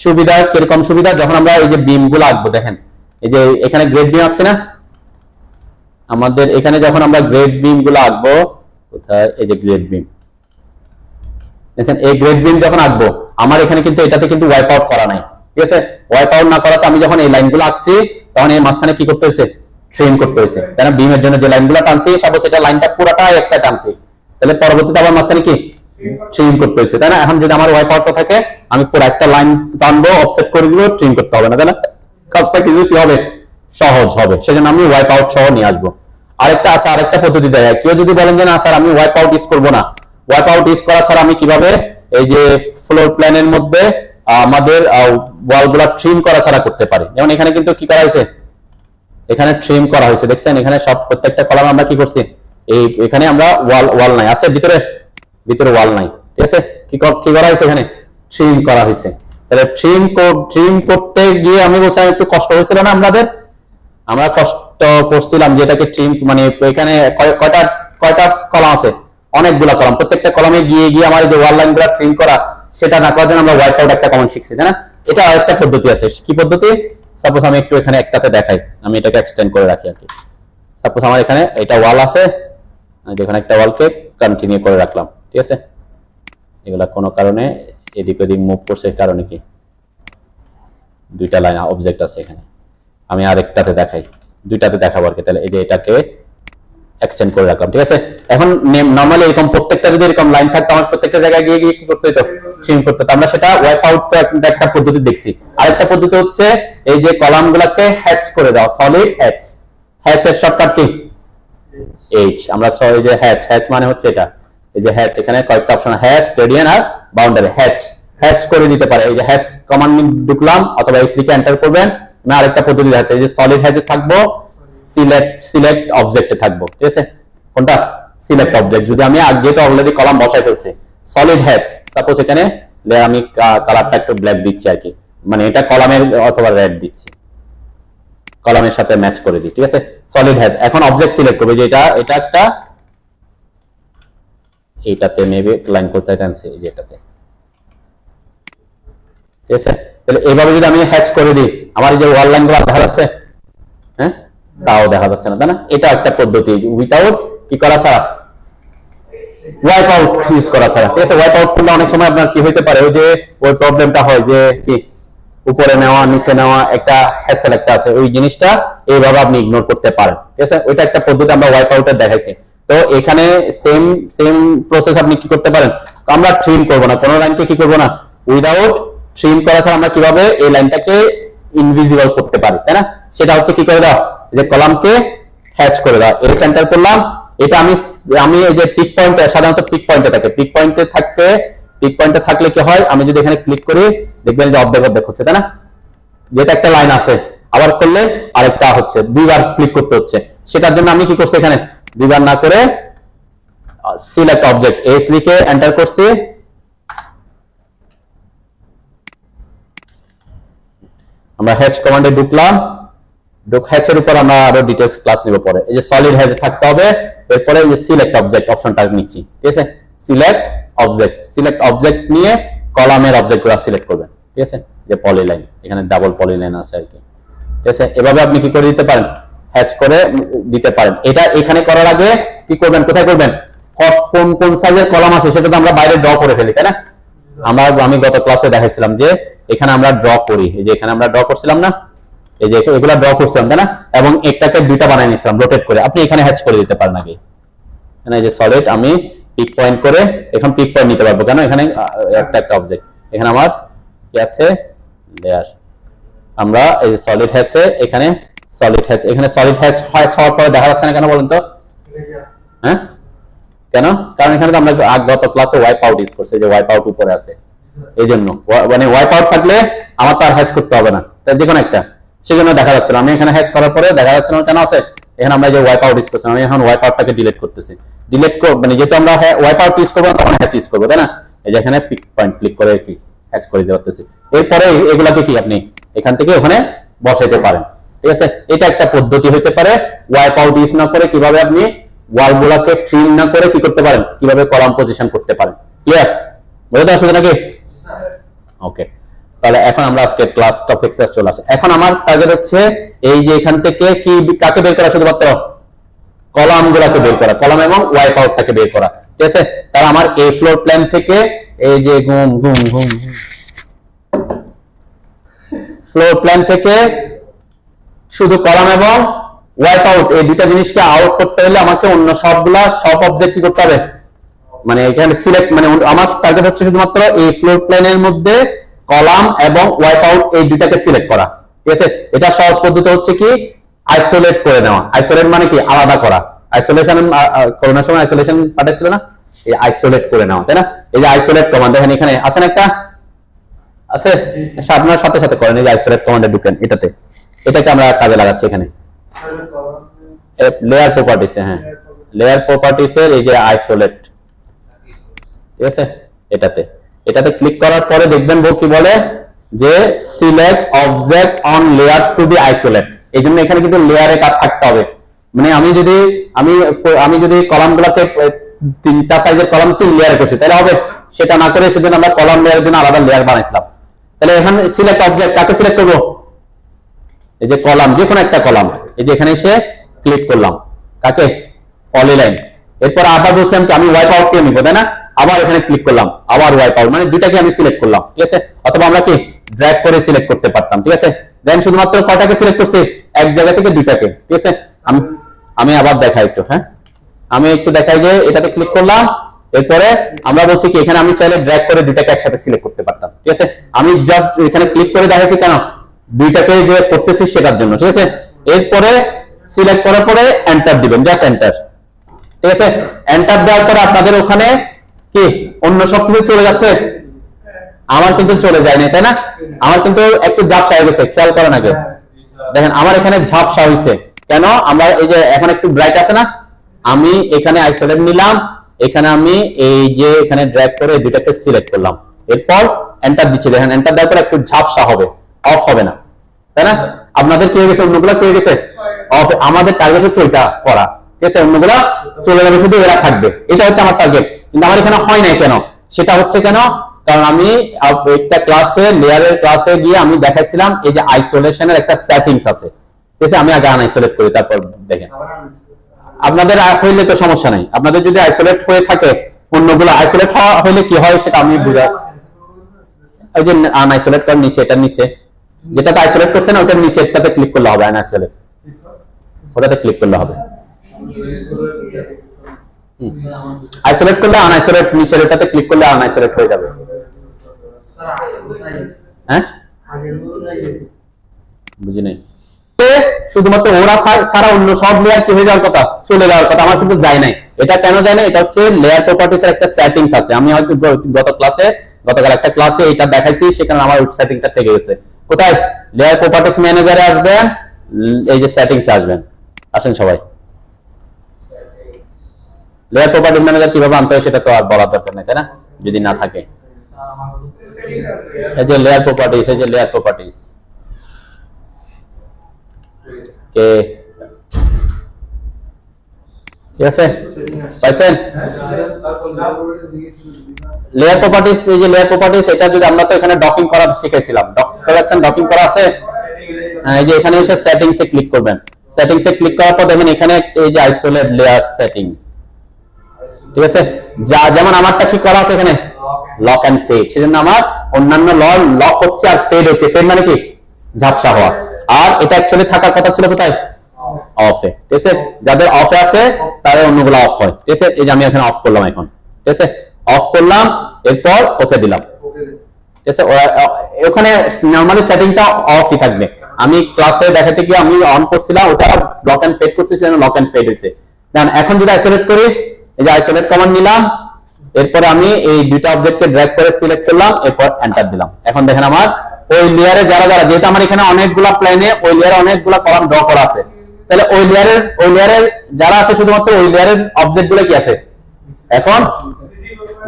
সুবিধা কিরকম সুবিধা? যখন আমরা এই যে বিম গুলো আঁকবো, দেখেন এই যে এখানে গ্রেড বিম আঁকছি না আমাদের, এখানে যখন আমরা গ্রেড বিম গুলো আঁকবো, কোথায় এই যে গ্রেড বিম, দেখেন এই গ্রেড বিম যখন আঁকবো, আমার এখানে কিন্তু এটাতে কিন্তু ওয়াইপ আউট করা নাই, ঠিক আছে? ওয়াইপ আউট না করাতে আমি যখন এই লাইনগুলো আঁকছি তখন এই মাঝখানে কি করতে হয়েছে? ট্রিম করতে হয়েছে তাই না? বিমের জন্য যে লাইনগুলো টানছি, সাপোজ এটা লাইনটা পুরোটাই একটা টানছি, তাহলে পরবর্তীতে আবার মাঝখানে কি ট্রিম করতে হয়েছে তাই না? এখন যদি আমার ওয়াইপ আউটটা থাকে, আমি পুরো একটা লাইন টানবো, অফসেট করে দিব, ট্রিম করতে হবে না তাই না? কাজটা কি হবে? সহজ হবে। সেজন্য আমি ওয়াইপ আউট সহ নিয়ে আসবো। আরেকটা আছে, আরেকটা পদ্ধতি দেয়। কেউ যদি বলেন যে না স্যার আমি ওয়াইপ আউট ইউজ করবো না, ওয়াইপ আউট ইউজ করা ছাড়া আমি কিভাবে এই যে ফ্লোর প্ল্যানের মধ্যে আমাদের ওয়ালগুলা ট্রিম করা ছাড়া করতে পারি? যেমন এখানে কিন্তু কি করা হয়েছে, এখানে ট্রিম করা হয়েছে, দেখছেন? এখানে সব প্রত্যেকটা কলাম আমরা কি করছি, এখানে আমরা ওয়াল নাই আছে, ভিতরে ওয়াল নাই, ঠিক আছে? কি করা হয়েছে? এখানে ট্রিম করা হয়েছে। তাহলে ট্রিম করতে গিয়ে আমি বলছিলাম একটু কষ্ট হয়েছিল না আমাদের? আমরা কষ্ট করছিলাম যে এটাকে ট্রিম, মানে এখানে কয়টা কলাম আছে? অনেকগুলা কলাম, প্রত্যেকটা কলামে গিয়ে আমার যে ওয়াল লাইনগুলো ট্রিম করা, সেটা না করার জন্য আমরা ওয়াইপ আউট একটা কমন শিখছি তাই না? এটা আরেকটা পদ্ধতি আছে। কি পদ্ধতি? সাপোজ আমি একটু এখানে একটাতে দেখাই, আমি এটাকে এক্সটেন্ড করে রাখি আর কি। সাপোজ আমার এখানে এটা ওয়াল আছে, যেখানে একটা ওয়ালকে কন্টিনিউ করে রাখলাম, ঠিক আছে? এগুলা কোনো কারণে এদিক ওদিক মুভ করছে, কারণে কি দুইটা লাইন অবজেক্ট আছে এখানে, আমি আরেকটাতে দেখাই। দুইটাতে দেখাবো আর কি। তাহলে এই যে এটাকে এক্সটেন্ড করে রাখলাম, ঠিক আছে। এখন নরমালি এরকম প্রত্যেকটা যদি এরকম লাইন থাকতো, আমার প্রত্যেকটা জায়গায় গিয়ে গিয়ে কি করতে হতো, ট্রিম করতে হতো। আমরা সেটা ওয়াইপ আউট একটা পদ্ধতি দেখছি। আরেকটা পদ্ধতি হচ্ছে এই যে কলাম গুলাকে হ্যাচ করে দাও, সলিড হ্যাচ। হ্যাচ এর শর্টকাট কি, এইচ। আমরা এই যে হ্যাচ, হ্যাচ মানে হচ্ছে এটা, এই যে হ্যাচ, এখানে কয়েকটা অপশন, হ্যাচ, গ্রেডিয়েন্ট আর বাউন্ডারি। হ্যাচ হ্যাচ করে দিতে পারে, এই যে হ্যাচ কমান্ড ঢুকলাম অথবা এইচ লিখে এন্টার করবেন। না আরেকটা পদ্ধতি আছে, এই যে সলিড হ্যাচে থাকবো, সিলেক্ট অবজেক্টে থাকবো, ঠিক আছে। কোনটা, সিলেক্ট অবজেক্ট। যদি আমি আগে তো অলরেডি কলাম বসাই ফেলছি, সলিড হ্যাচ, সাপোজ এখানে আমি কালারটা একটু ব্ল্যাক দিচ্ছি আর কি, মানে এটা কলামের অথবা রেড দিচ্ছি, কলামের সাথে ম্যাচ করে দিই, ঠিক আছে। Solid hatch. এখন অবজেক্ট সিলেক্ট করবে, যে এটা একটা, এইটাতে মেবি লাইন কোথায় টানছে, এই যে এটাতে, ঠিক আছে। তাহলে এইভাবে যদি আমি হ্যাচ করে দিই, আমার এই যে ওয়াল লাইন গুলো দেখা যাচ্ছে, হ্যাঁ, তাও দেখা যাচ্ছে না, তাই না। এটা একটা পদ্ধতি, উইথাউট কি করা ছাড়া, ওয়াইপ আউট ইউজ করা ছাড়া, ঠিক আছে। ওয়াইপ আউট করলে অনেক সময় আপনার কি হইতে পারে, ওই যে ওই প্রবলেমটা হয় যে কি উপরে নেওয়া নিচে নেওয়া একটা হ্যাসেল একটা আছে, ওই জিনিসটা এইভাবে আপনি ইগনোর করতে পারেন, ঠিক আছে। ওইটা একটা পদ্ধতি আমরা ওয়াইপ আউটের দেখাইছি। তো এখানে সেম প্রসেস আপনি কি করতে পারেন, আমরা ট্রিম করব না, কোনো লাইনকে কি করব না, উইদাউট ট্রিম করা ছাড়া আমরা কিভাবে এই লাইনটাকে ইনভিজিবল করতে পারি, তাই না। সেটা হচ্ছে কি করে দাও, যে কলামকে হ্যাচ করে দাও, এই সেন্টার করলাম। এটা আমি এই যে পিক পয়েন্ট, সাধারণত পিক পয়েন্টে থাকে, পিক পয়েন্টে থাকলে কি হয়, আমি যদি এখানে ক্লিক করি দেখবেন যে অর্ধেক হচ্ছে, তাই না। যেটা একটা লাইন আছে, আবার করলে আরেকটা হচ্ছে, দুইবার ক্লিক করতে হচ্ছে। সেটার জন্য আমি কি করছি, এখানে দুইবার না করে সিলেক্ট অবজেক্ট, এস লিখে এন্টার করছি। আমরা হ্যাচ কমান্ডে ঢুকলাম, হ্যাচের উপর আমরা আরো ডিটেইলস ক্লাস নিব পরে। এই যে সলিড হ্যাচ থাকতে হবে, এরপরে এই যে সিলেক্ট অবজেক্ট অপশনটা নিচ্ছি, ঠিক আছে। সিলেক্ট অবজেক্ট নিয়ে কলামের অবজেক্টগুলো সিলেক্ট করবেন, ঠিক আছে। যে পলিলাইন, এখানে ডাবল পলিলাইন আছে আর কি, ঠিক আছে। এভাবে আপনি কি করে দিতে পারেন, হ্যাচ করে দিতে পারেন। এটা এখানে করার আগে কি করবেন, কোথায় করবেন, কোন সাইজের কলাম আছে সেটা তো আমরা বাইরে ড্র করে ফেলি, তাই না। আমি গত ক্লাসে দেখাইছিলাম যে এখানে আমরা ড্র করি, এই যে এখানে আমরা ড্র করছিলাম না, এই যে এগুলা ড্র করছিলাম, তাই না। এবং একটাকে দুইটা বানাই নিয়েছিলাম রোটেট করে, আপনি এখানে হ্যাচ করে দিতে পারেন আগে। এই যে সলিড, আমি পিক পয়েন্ট করে এখন পিক পয়েন্ট নিতে পারবো, কেন এখানে একটা অবজেক্ট, এখানে আমার কি আছে, লেয়ার। আমরা এই যে সলিড হ্যাচে এখানে সলিড হ্যাচ হওয়ার পরে দেখা যাচ্ছে না কেন বলেন তো, হ্যাঁ কেন, কারণ এখানে তো আমরা গত ক্লাসে ওয়াইপ আউট ইউজ করছি, যে ওয়াইপ আউট উপরে আছে, এই জন্য। মানে ওয়াইপ আউট থাকলে আমার তো আর হ্যাচ করতে হবে না, তাই যে কোনো একটা, সেজন্য দেখা যাচ্ছে না। আমি এখানে হ্যাচ করার পরে দেখা যাচ্ছে না কেন আছে, এখানে আমরা যে ওয়াইপ আউট ইউজ করছি, আমি এখন ওয়াইপ আউটটাকে ডিলিট করতেছি। মানে যেহেতু আমরা ওয়াইপ আউট ইউজ করবো তখন হ্যাচ ইউজ করবো, তাই না। এই যে এখানে পিক পয়েন্ট ক্লিক করে কি হ্যাচ করে দিতে পারতেছি। এরপরে এগুলাকে কি আপনি এখান থেকে ওখানে বসাইতে পারেন, ঠিক আছে। এটা একটা পদ্ধতি হইতে পারে, ওয়াইপ আউট ইউজ না করে কিভাবে আপনি ওয়াল গুলাকে ট্রিম না করে কি করতে পারেন, কিভাবে কলাম পজিশন করতে পারেন। ক্লিয়ার, বুঝতে আসছে নাকি? ওকে, তাহলে এখন আমরা আজকে ক্লাস টপিক শেষ চলে আসে। এখন আমার টার্গেট হচ্ছে এই যে এখান থেকে কি কাকে বের করা, শুধুমাত্র কলাম গুলাকে বের করা, কলাম এবং ওয়াইপ আউটটাকে বের করা, ঠিক আছে। তাহলে আমার এই ফ্লোর প্ল্যান থেকে এই যে ফ্লোর প্ল্যান থেকে শুধু কলাম এবং ওয়াইপ আউট এই দুটা জিনিসকে আউট করতে হলে আমাকে অন্য সব অবজেক্ট কি করতে হবে, মানে এখানে সিলেক্ট, মানে আমার টার্গেট হচ্ছে শুধুমাত্র এই ফ্লোর প্ল্যানের মধ্যে কলাম এবং ওয়াইপ আউট এই দুটাকে সিলেক্ট করা, ঠিক আছে। এটা সহজ পদ্ধতি হচ্ছে কি, আইসোলেট করে নেওয়া। আইসোলেট মানে কি, আলাদা করা। আইসোলেশন করোনার সময় আইসোলেশন পাঠাচ্ছিল না, এই আইসোলেট করে নেওয়া, তাই না। এই যে আইসোলেট কমান্ড দেখেন এখানে আছে না, একটা আছে, আপনার সাথে সাথে করেন। এই যে আইসোলেট কমান্ডে ঢুকেন, এটাকে আমরা কাজে লাগাচ্ছি এখানে লেয়ার প্রপার্টিস, হ্যাঁ লেয়ার প্রপার্টিস এর এই যে আইসোলেট, ঠিক আছে। এটাতে ক্লিক করার পরে দেখবেন কি বলে, যে select object on layer to be isolate. এই জন্য এখানে কিন্তু লেয়ারে কাজ থাকতে হবে। মানে আমি যদি কলাম গুলাকে তিনটা সাইজের কলাম 3 লেয়ারে করছি তাহলে হবে, সেটা না করে সেজন্য আমরা কলাম লেয়ারের জন্য আলাদা লেয়ার বানাইছিলাম। তাহলে এখানে সিলেক্ট অবজেক্ট কাকে সিলেক্ট করবো, এই যে কলাম, যে কোনো একটা কলাম, এই যে এখানে এসে ক্লিক করলাম কাকে, পলিলাইন। এরপর আবার বলছিলাম কি আমি ওয়াইপ আউট কে নিব, তাই না। আবার এখানে ক্লিক করলাম, আবার ওয়াইপ আউট, মানে দুটাকে আমি সিলেক্ট করলাম, ঠিক আছে। অথবা আমরা কি ড্র্যাগ করে সিলেক্ট করতে পারতাম, ঠিক আছে। দেন শুধুমাত্র কয়টাকে সিলেক্ট করছি, এক জায়গা থেকে দুইটাকে। ঠিক আছে, আমি আবার দেখাই একটু। হ্যাঁ, আমি একটু দেখাই যে এটাতে ক্লিক করলাম, এরপরে আমরা বলছি কি এখানে আমি চাইলে ড্র্যাগ করে দুইটাকে একসাথে সিলেক্ট করতে পারতাম। ঠিক আছে, আমি জাস্ট এখানে ক্লিক করে দেখাচ্ছি কেন, দুইটাকে যে করতেছি সেটার জন্য। ঠিক আছে, এরপরে সিলেক্ট করার পরে এন্টার দিবেন, জাস্ট এন্টার। ঠিক আছে, এন্টার দেওয়ার পরে আপনাদের ওখানে কি অন্য সবকিছু চলে যাচ্ছে, আমার কিন্তু চলে যায়নি, তাই না? আমার কিন্তু একটু ঝাপসা হয়ে গেছে, খেয়াল করেন আগে দেখেন আমার এখানে ঝাপসা হয়েছে কেন, আমরা এই যে এখন একটু ব্রাইট আছে না, আমি এখানে আইসোলেট নিলাম, এখানে আমি এই যে এখানে ড্র্যাগ করে দুইটাকে সিলেক্ট করলাম, এরপর এন্টার দিচ্ছি। দেখেন এন্টার দেওয়ার পর একটু ঝাপসা হবে, অফ হবে না, তাই না? আপনাদের কি হয়ে গেছে, অন্যগুলো কি হয়ে গেছে অফ। আমাদের টার্গেট হচ্ছে ওইটা করা। ঠিক আছে, অন্যগুলো চলে যাবে, শুধু এরা থাকবে, এটা হচ্ছে আমার টার্গেট। কিন্তু আমার এখানে হয় নাই কেন, সেটা হচ্ছে কেন, কারণ আমি একটা ক্লাসে লেয়ারের ক্লাসে গিয়ে আমি দেখাইছিলাম এই যে আইসোলেশনের একটা সেটিংস আছে। ঠিক আছে, আমি আগে আনআইসোলেট করি, তারপর দেখেন আপনাদের হইলে তো সমস্যা নাই। আপনাদের যদি আইসোলেট হয়ে থাকে, অন্যগুলো আইসোলেট হইলে কি হয় সেটা আমি বুঝা, এই যে আনআইসোলেট করার নিচে, এটার নিচে যেটাতে আইসোলেট করছেন ওটার নিচে একটাতে ক্লিক করলে হবে, আনআইসোলেট ওটাতে ক্লিক করলে হবে। আইসোলেট করলে আনআইসোলেট, নিচের এটাতে ক্লিক করলে আনআইসোলেট হয়ে যাবে। হ্যাঁ, বুঝি নাই। শুধুমাত্র ওরা ছাড়া অন্য সব লেয়ার কি হয়ে যাওয়ার কথা, চলে যাওয়ার কথা, আমার কিন্তু যায় নাই। এটা কেন যায় না, এটা হচ্ছে লেয়ার প্রপার্টিস এর একটা সেটিংস আছে। আমি হয়তো গতকাল একটা ক্লাসে এটা দেখাইছি, সেখানে আমার ওই সেটিংটা থেকে গেছে। কোথায়, লেয়ার প্রপার্টিস ম্যানেজারে আসবেন, এই যে সেটিংস এ আসবেন, আসেন সবাই। লেয়ার প্রপার্টিস ম্যানেজার কিভাবে আনতে হয় সেটা তো আর বলার দরকার নেই, তাই না, যদি না থাকে। এই যে লেয়ার প্রপার্টিস, এই যে লেয়ার প্রপার্টিস কে, ঠিক আছে পাইছেন? লেয়ার প্রপার্টিস, এই যে লেয়ার প্রপার্টিস, এটা যদি আমরা তো এখানে ডকিং করা শিখেছিলাম, ডকিং করা আছে। এই যে এখানে এসে সেটিংস এ ক্লিক করবেন, সেটিংস এ ক্লিক করার পর দেখেন এখানে এই যে আইসোলেট লেয়ার সেটিং। ঠিক আছে, যেমন আমারটা কি করা আছে এখানে, লক এন্ড ফেড, সেজন্য আমার অন্যান্য লক হচ্ছে আর ফেড হচ্ছে। ফেড মানে কি, ঝাপসা হওয়া। আর এটা অ্যাকচুয়ালি থাকার কথা ছিল কোথায়, অফে। ঠিক আছে, যাদের অফে আছে তাদের অন্যগুলো অফ হয়। ঠিক আছে, এই যে আমি এখানে অফ করলাম এখন। ঠিক আছে, অফ করলাম, এরপর ওকে দিলাম। ঠিক আছে, ওখানে নরমালি সেটিংটা অফই থাকবে। আমি ক্লাসে দেখাতে গিয়ে আমি অন করছিলাম, ওটা লক এন্ড ফেড করছি, সেজন্য লক এন্ড ফেড হয়েছে। দেন এখন যদি আইসোলেট করি, এই যে আইসোলেট কমান্ড নিলাম, এরপর আমি এই দুইটা অবজেক্টকে ড্র্যাগ করে সিলেক্ট করলাম, এরপর এন্টার দিলাম। এখন দেখেন আমার ওই লেয়ারে যারা যেহেতু আমার এখানে অনেকগুলা প্লেনে ওই লেয়ারে অনেকগুলা কলাম ড্র করা আছে, তাহলে ওই লেয়ারের যারা আছে শুধুমাত্র ওই লেয়ারের অবজেক্ট গুলো কি আছে এখন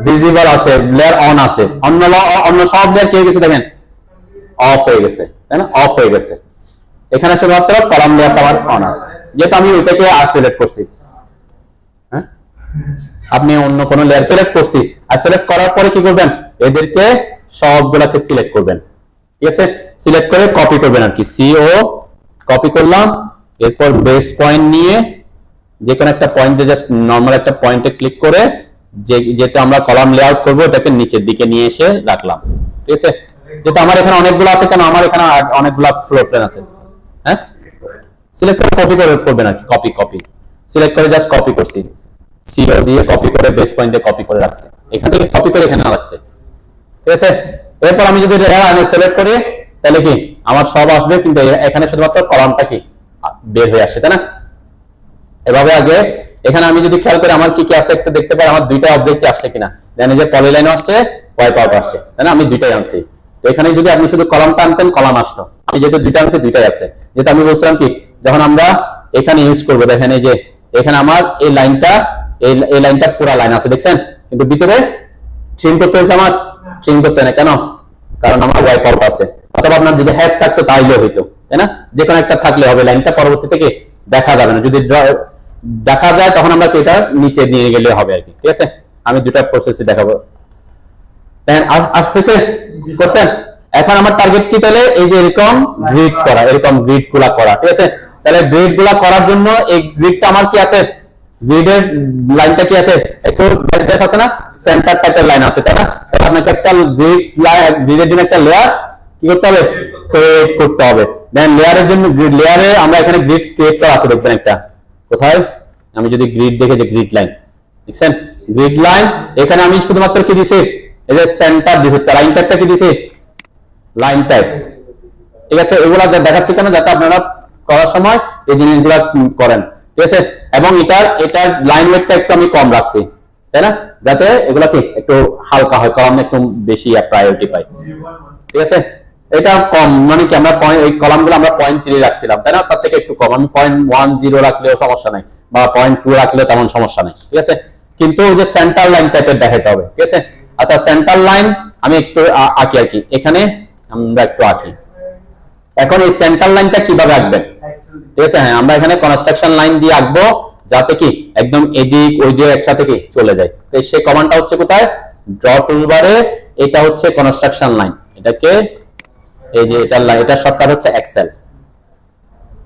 ভিজিবল আছে, লেয়ার অন আছে। অন্য সব লেয়ার কি হয়ে গেছে দেখেন, অফ হয়ে গেছে, তাই না, অফ হয়ে গেছে। এখানে শুধুমাত্র কলাম লেয়ারটা আমার অন আছে, যেহেতু আমি ওইটাকে সিলেক্ট করছি। হ্যাঁ, আপনি অন্য কোন লেয়ার সিলেক্ট করছি, আর সিলেক্ট করার পরে কি করবেন, এদেরকে সবগুলাকে সিলেক্ট করবেন। ঠিক আছে, সিলেক্ট করে কপি করবেন আর কি, সিও কপি করলাম, এরপর বেস পয়েন্ট নিয়ে যে কোনো একটা পয়েন্টে জাস্ট নরমাল একটা পয়েন্টে ক্লিক করে যেটা আমরা কলাম লেআউট করব এটাকে নিচের দিকে নিয়ে এসে রাখলাম। ঠিক আছে, যেটা আমার এখানে অনেকগুলো আছে, কেন আমার এখানে অনেকগুলো ফ্লোর প্ল্যান আছে। হ্যাঁ, সিলেক্ট করে কপি করে করবেন আর কি, কপি সিলেক্ট করে জাস্ট কপি করছি, সিও দিয়ে কপি করে বেস পয়েন্টে কপি করে রাখছে, এখান থেকে কপি করে এখানে রাখছে। ঠিক আছে, এরপর আমি যদি আমি সিলেক্ট করি তাহলে কি আমার সব আসবে, কিন্তু এখানে শুধুমাত্র কলামটা কি বের হয়ে আসছে, তাই না? এভাবে আগে এখানে আমি যদি খেয়াল করি আমার কি কি আছে একটু দেখতে পাই, আমার দুইটা অবজেক্ট আসছে কিনা। জানি যে পলিলাইন আসছে, ওয়াইপ আউট আসছে, তাই না, আমি দুইটাই আনছি। তো এখানে যদি আপনি শুধু কলামটা আনতেন কলাম আসতো, আমি যেহেতু দুইটা আনছি দুইটাই আছে। যেহেতু আমি বলছিলাম কি যখন আমরা এখানে ইউজ করবো, দেখেন এই যে এখানে আমার এই লাইনটা পুরা লাইন আছে দেখছেন, কিন্তু ভিতরে ট্রিম করতে হয়েছে, আমার ট্রিম করতে না কেন, কারণ আমার ওয়াইপ আউট আছে। অথবা আপনার যদি হ্যাশ থাকতো তাইলেও হইতো, তাই না, যে কোনো একটা থাকলে হবে, লাইনটা পরবর্তী থেকে দেখা যাবে না, যদি দেখা যায় তখন আমরা এটা নিচে নিয়ে গেলে হবে আর কি। ঠিক আছে, আমি দুটা প্রসেসই দেখাবো। করছেন, এখন আমার টার্গেট কি, তাহলে এই যে এরকম গ্রিড করা, এরকম গ্রিড গুলা করা। ঠিক আছে, তাহলে গ্রিড গুলা করার জন্য এই গ্রিডটা আমার কি আছে, গ্রিডের লাইনটা কি আছে, একটু আছে না, সেন্টার টাইপের লাইন আছে, তাই না? তাহলে আপনাকে একটা গ্রিডের জন্য একটা লেয়ার কি করতে হবে, ক্রিয়েট করতে হবে। দেন লেয়ারের জন্য লেয়ারে আমরা এখানে গ্রিড ক্রিয়েট করা আছে, দেখবেন একটা কোথায়, আমি যদি গ্রিড দেখে যে গ্রিড লাইন দেখছেন, গ্রিড লাইন এখানে আমি শুধুমাত্র কি দিছি, এই যে সেন্টার দিছি, লাইন টাইপটা কি দিছি, লাইন টাইপ। ঠিক আছে, এগুলা দেখাচ্ছি কেন, যাতে আপনারা করার সময় এই জিনিসগুলা করেন। ঠিক আছে, এবং এটার লাইন ওয়েটটা একটু আমি কম রাখছি, তাই না, যাতে এগুলা কি একটু হালকা হয়, কলাম একটু বেশি প্রায়োরিটি পাই। ঠিক আছে, এটা কম মানে কি, আমরা এই কলামগুলো আমরা 0.3 রাখছিলাম, তাই না, তার থেকে একটু কম, আমি 0.10 রাখলেও সমস্যা নাই, বা 0.2 রাখলেও তেমন সমস্যা নাই। ঠিক আছে, কিন্তু ওই যে সেন্টার লাইন টাইপের দেখাতে হবে। ঠিক আছে, আচ্ছা সেন্টার লাইন আমি একটু আঁকি আর কি, এখানে আমরা একটু আঁকি। এখন এই সেন্টার লাইনটা কিভাবে আঁকবেন? ঠিক আছে, হ্যাঁ, আমরা এখানে কনস্ট্রাকশন লাইন দিয়ে আঁকবো, যাতে কি একদম এদিক ওই যে একসাথে কি চলে যায়। তো সেই কমান্ডটা হচ্ছে কোথায়, ড্র টুলবারে, এটা হচ্ছে কনস্ট্রাকশন লাইন, এটাকে এই যে এটা শর্টকাট হচ্ছে এক্সেল।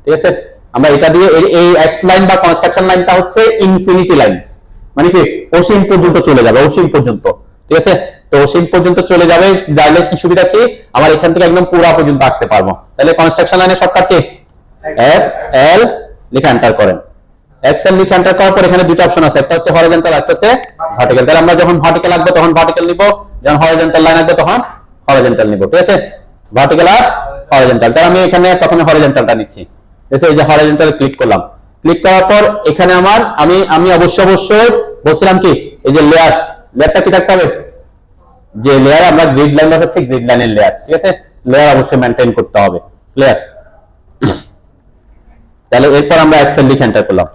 ঠিক আছে, আমরা এটা দিয়ে এই এক্স লাইন বা কনস্ট্রাকশন লাইনটা হচ্ছে ইনফিনিটি লাইন, মানে কি অসীম পর্যন্ত চলে যাবে, অসীম পর্যন্ত। ঠিক আছে, তো অসীম পর্যন্ত চলে যাবে, যাইলে কি সুবিধা কি, আমার এখান থেকে একদম পুরো পর্যন্ত আঁকতে পারবো। তাহলে কনস্ট্রাকশন লাইনের শর্টকাট কি, এক্স এল লিখে এন্টার করেন। এক্স এল লিখে এন্টার করার পর এখানে দুটো অপশন আছে, একটা হচ্ছে হরিজন্টাল, একটা হচ্ছে ভার্টিক্যাল। তাহলে আমরা যখন ভার্টিক্যাল আঁকবো তখন ভার্টিক্যাল নিব, যখন হরিজন্টাল লাইন আঁকবো তখন হরিজন্টাল নিব। ঠিক আছে, ভার্টিক্যাল আর হরিজন্টাল। তাহলে আমি এখানে প্রথমে হরিজন্টালটা নিচ্ছি। ঠিক আছে, এই যে হরিজন্টাল ক্লিক করলাম, ক্লিক করার পর এখানে আমার আমি অবশ্যই বলছিলাম কি, এই যে লেয়ারটা কি থাকতে হবে, যে লেয়ার আমরা গ্রিড লাইন দেখাচ্ছি, গ্রিড লাইনের লেয়ার। ঠিক আছে, লেয়ার অবশ্যই মেইনটেইন করতে হবে, ক্লিয়ার। তাহলে এরপর আমরা এক্সেল লিখে এন্টার করলাম।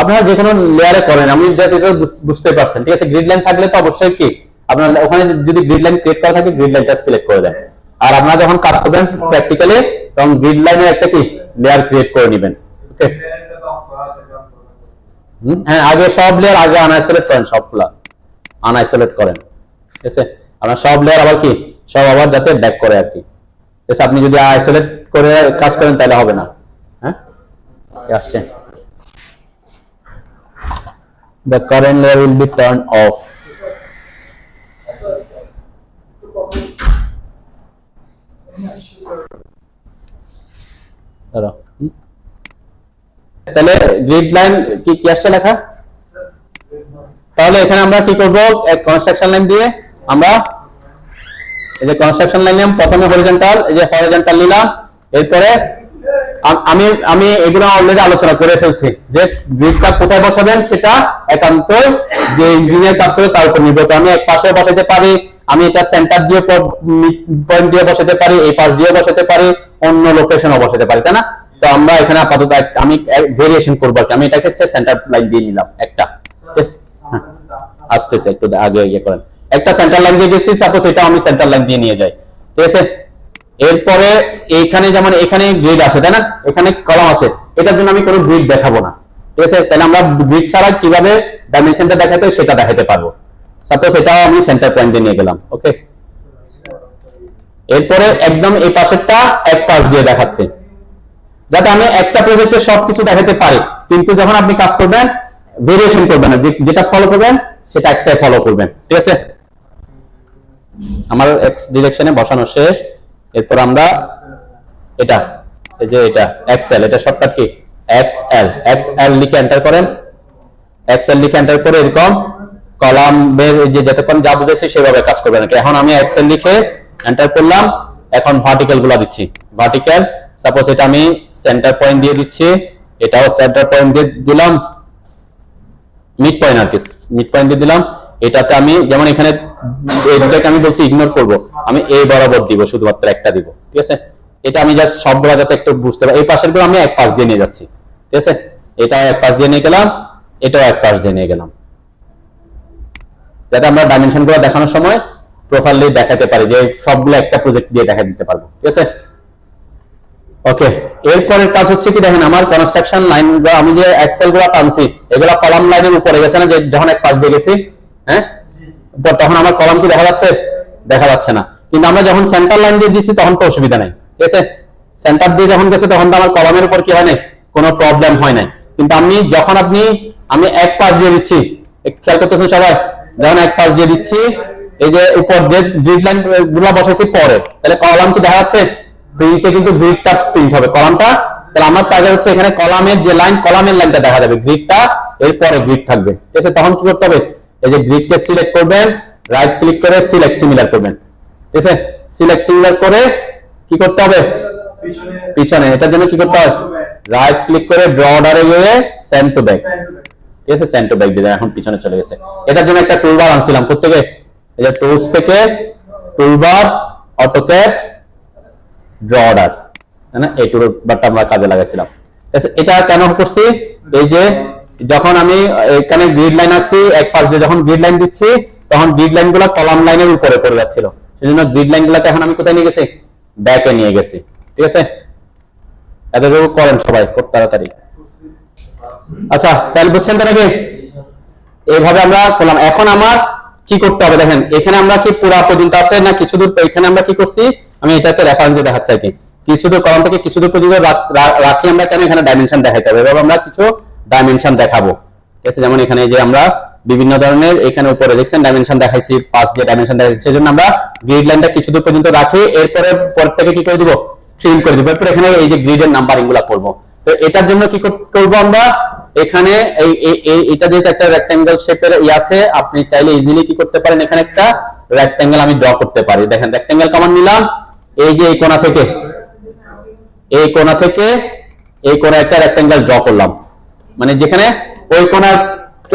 আপনারা যে কোনো লেয়ারে করেন, আমি জাস্ট এটা বুঝতে পারছেন। ঠিক আছে, গ্রিড লাইন থাকলে তো অবশ্যই কি, আপনার ওখানে যদি গ্রিড লাইন ক্রিয়েট করা থাকে, গ্রিড লাইনটা সিলেক্ট করে দেন। আর আপনারা যখন কাজ করবেন প্র্যাকটিক্যালি, তখন গ্রিড লাইনের একটা কি লেয়ার ক্রিয়েট করে নেবেন। ওকে, হ্যাঁ, আগে সব লেয়ার আগে আনআইসোলেট করেন, সবগুলা আনআইসোলেট করেন। ঠিক আছে, আপনার সব লেয়ার আবার কি, সব আবার যাতে ব্যাক করে আর কি। ঠিক আছে, আপনি যদি আইসোলেট করে কাজ করেন তাহলে হবে না। হ্যাঁ, আসছে, the current layer will be turned off. তাহলে গ্রিড লাইন কি আসছে লেখা, তাহলে এখানে আমরা কি করব, এক কনস্ট্রাকশন লাইন দিয়ে আমরা এই যে কনস্ট্রাকশন লাইন নিলাম, প্রথমে হরিজন্টাল, এই যে হরিজন্টাল নিলাম। এরপরে আমি এগুলো অলরেডি আলোচনা করে ফেলছি, যে গ্রিডটা কোথায় বসাবেন সেটা একান্ত যে ইঞ্জিনিয়ার কাজ করে তার উপর নির্ভর করে। আমি এক পাশে বসাতে পারি, আমি এটা সেন্টার দিয়ে পয়েন্ট দিয়ে বসাতে পারি, এই পাশ দিয়ে বসাতে পারি, অন্য লোকেশনও বসাতে পারি, তাই না। তো আমরা এখানে আপাতত আমি ভেরিয়েশন করবো আর কি, আমি এটাকে সেন্টার লাইন দিয়ে নিলাম একটা। আসতেছে একটু আগে ইয়ে করেন, একটা সেন্টার লাইন দিয়ে গেছি, সাপোজ এটা আমি সেন্টার লাইন দিয়ে নিয়ে যাই। ঠিক আছে, এরপরে এইখানে যেমন এখানে গ্রিড আছে, তাই না, এখানে কলাম আছে, এটার জন্য আমি কোনো গ্রিড দেখাবো না। ঠিক আছে, তাহলে আমরা গ্রিড ছাড়া কিভাবে ডাইমেনশনটা দেখাতে হয় সেটা দেখাতে পারবো। সাপোজ এটাও আমি সেন্টার পয়েন্ট দিয়ে নিয়ে গেলাম। ওকে, এরপরে একদম এই পাশেরটা এক পাশ দিয়ে দেখাচ্ছে, যাতে আমি একটা প্রজেক্টে সবকিছু দেখাতে পারি, কিন্তু যখন আপনি কাজ করবেন ভেরিয়েশন করবেন না, যেটা ফলো করবেন সেটা একটাই ফলো করবেন। ঠিক আছে, আমার এক্স ডিরেকশনে বসানো শেষ। এরপর আমরা এটা, এই যে এটা এক্সএল, এটা শর্টকাট কি এক্সএল লিখে এন্টার করেন। এক্সএল লিখে এন্টার করে এরকম কলামের যে যতক্ষণ যা বুঝেছি সেভাবে কাজ করবেন। এখন আমি এক্সএল লিখে এন্টার করলাম, এখন ভার্টিক্যাল গুলা দিচ্ছি। ভার্টিক্যাল সাপোজ এটা আমি সেন্টার পয়েন্ট দিয়ে দিচ্ছি, এটাও সেন্টার পয়েন্ট দিয়ে দিলাম, মিড পয়েন্ট আর কি, মিড পয়েন্ট দিয়ে দিলাম। এটাতে আমি যেমন এখানে এটাকে আমি বলছি ইগনোর করব, আমি এই বরাবর দিব, শুধুমাত্র একটা দিব। ঠিক আছে, এটা আমি জাস্ট সবগুলো যাতে একটু বুঝতে পারি। এই পাশের গুলো আমি এক পাশ দিয়ে নিয়ে যাচ্ছি। ঠিক আছে, এটা এক পাশ দিয়ে নিয়ে গেলাম, এটাও এক পাশ দিয়ে নিয়ে গেলাম, যাতে আমরা ডাইমেনশন গুলো দেখানোর সময় প্রপারলি দেখাতে পারি, যে সবগুলো একটা প্রজেক্ট দিয়ে দেখা দিতে পারবো। ঠিক আছে, ওকে। এরপরের কাজ হচ্ছে কি, দেখেন আমার কনস্ট্রাকশন লাইন আমি যে এক্সেল গুলো টানছি, এগুলো কলাম লাইনের উপরে গেছে না, যে যখন এক পাশ দিয়ে গেছি, হ্যাঁ, তখন আমার কলাম কি দেখা যাচ্ছে, দেখা যাচ্ছে না। কিন্তু আমরা যখন সেন্টার লাইন দিয়ে দিচ্ছি তখন তো অসুবিধা নাই। ঠিক আছে, সেন্টার দিয়ে যখন গেছে তখন তো আমার কলামের উপর কি হয় নাই, কোনো প্রবলেম হয় নাই। কিন্তু যখন আমি এক পাশ দিয়ে দিচ্ছি, খেয়াল করতেছেন সবাই, যখন এক পাশ দিয়ে দিচ্ছি এই যে উপর যে গ্রিড লাইন গুলো বসাইছি পরে, তাহলে কলাম কি দেখা যাচ্ছে? প্রিন্টে কিন্তু গ্রিডটা প্রিন্ট হবে, কলামটা। তাহলে আমার টার্গেট হচ্ছে এখানে কলামের যে লাইন, কলামের লাইনটা দেখা যাবে, গ্রিডটা এরপরে গ্রিড থাকবে। ঠিক আছে, তখন কি করতে হবে? এই যে গ্রিডকে সিলেক্ট করবেন, রাইট ক্লিক করে সিলেক্ট সিমিলার করবেন। ঠিক আছে, সিলেক্ট সিমিলার করে কি করতে হবে? পিছনে। এটার জন্য কি করতে হবে? রাইট ক্লিক করে ড্র অর্ডারে গিয়ে সেন্ড টু ব্যাক। ঠিক আছে, সেন্ড টু ব্যাক দিলেন, এখন পিছনে চলে গেছে। এটার জন্য একটা টুলবার আনছিলাম কোত্থেকে? এই যে টুলস থেকে টুলবার, অটোক্যাড, ড্র অর্ডার, তাই না? এই টুলবারটা আমরা কাজে লাগাইছিলাম। এটা কেন করছি? এই যে যখন আমি এখানে গ্রিড লাইন আঁকছি, এক পাশ দিয়ে যখন গ্রিড লাইন দিচ্ছি, তখন গ্রিড লাইন গুলো কলাম লাইনের উপরে পড়ে যাচ্ছিল। সেজন্য গ্রিড লাইন গুলোকে এখন আমি কোথায় নিয়ে গেছি? ব্যাকে নিয়ে গেছি। ঠিক আছে, এতটুকু করেন সবাই খুব তাড়াতাড়ি। আচ্ছা, তাহলে বুঝছেন তো নাকি? এইভাবে আমরা করলাম। এখন আমার কি করতে হবে দেখেন, এখানে আমরা কি পুরা পর্যন্ত আছে না কিছু দূর? এখানে আমরা কি করছি, আমি এটাকে রেফারেন্স দেখাচ্ছি আর কি। কিছু দূর কলাম থেকে কিছু দূর পর্যন্ত রাখি আমরা, কেন? এখানে ডাইমেনশন দেখাইতে হবে। এবার আমরা কিছু ডাইমেনশন দেখাবো। ঠিক আছে, যেমন এখানে যে আমরা বিভিন্ন ধরনের এখানে উপরে দেখছেন ডাইমেনশন দেখাইছি, পাঁচ দিয়ে ডাইমেনশন দেখাইছি। সেজন্য আমরা গ্রিড লাইনটা কিছু দূর পর্যন্ত রাখি, এরপরে পর থেকে কি করে দিব? ট্রিম করে দিব। এরপর এখানে এই যে গ্রিডের নাম্বারিং গুলা করবো। তো এটার জন্য কি করবো আমরা? এখানে এটা যেহেতু একটা রেক্টাঙ্গেল শেপের আছে, আপনি চাইলে ইজিলি কি করতে পারেন? এখানে একটা রেক্টাঙ্গেল আমি ড্র করতে পারি। দেখেন, রেক্টাঙ্গেল কমান্ড নিলাম, এই যে এই কোণা থেকে এই কোণা থেকে এই কোণা একটা রেক্টাঙ্গেল ড্র করলাম। মানে যেখানে ওই কোণার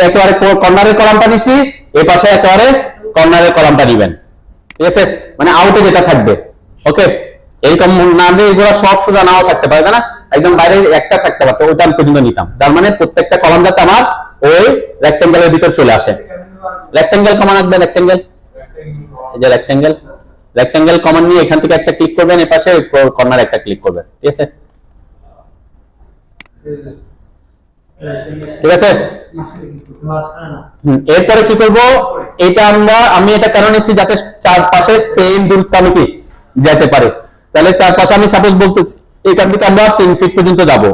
একেবারে কর্নারের কলামটা নিছি, এই পাশে একেবারে কর্নারের কলামটা নিবেন। ঠিক আছে, মানে আউটে যেটা থাকবে। ওকে, এইরকম না দিয়ে এগুলো সব সোজা নাও থাকতে পারে, না একদম বাইরে একটা থাকতে পারতো, ওইটা আমি পর্যন্ত নিতাম। তার মানে প্রত্যেকটা কলাম যাতে আমার ওই রেক্টাঙ্গেলের ভিতর চলে আসে। রেক্টাঙ্গেল কমান্ড আসবে, রেক্টাঙ্গেল, এই যে রেক্টাঙ্গেল, রেক্টাঙ্গেল কমান্ড নিয়ে এখান থেকে একটা ক্লিক করবেন, এই পাশে কর্নার একটা ক্লিক করবেন। ঠিক আছে, ঠিক আছে। এরপরে কি করব? এটা আমি এটা কেন নিচ্ছি? যাতে চারপাশে সেম দূরত্ব আমি কি যেতে পারে। তাহলে চারপাশে আমি সাপোজ বলতেছি এখান থেকে আমরা 3 ফিট পর্যন্ত যাবো,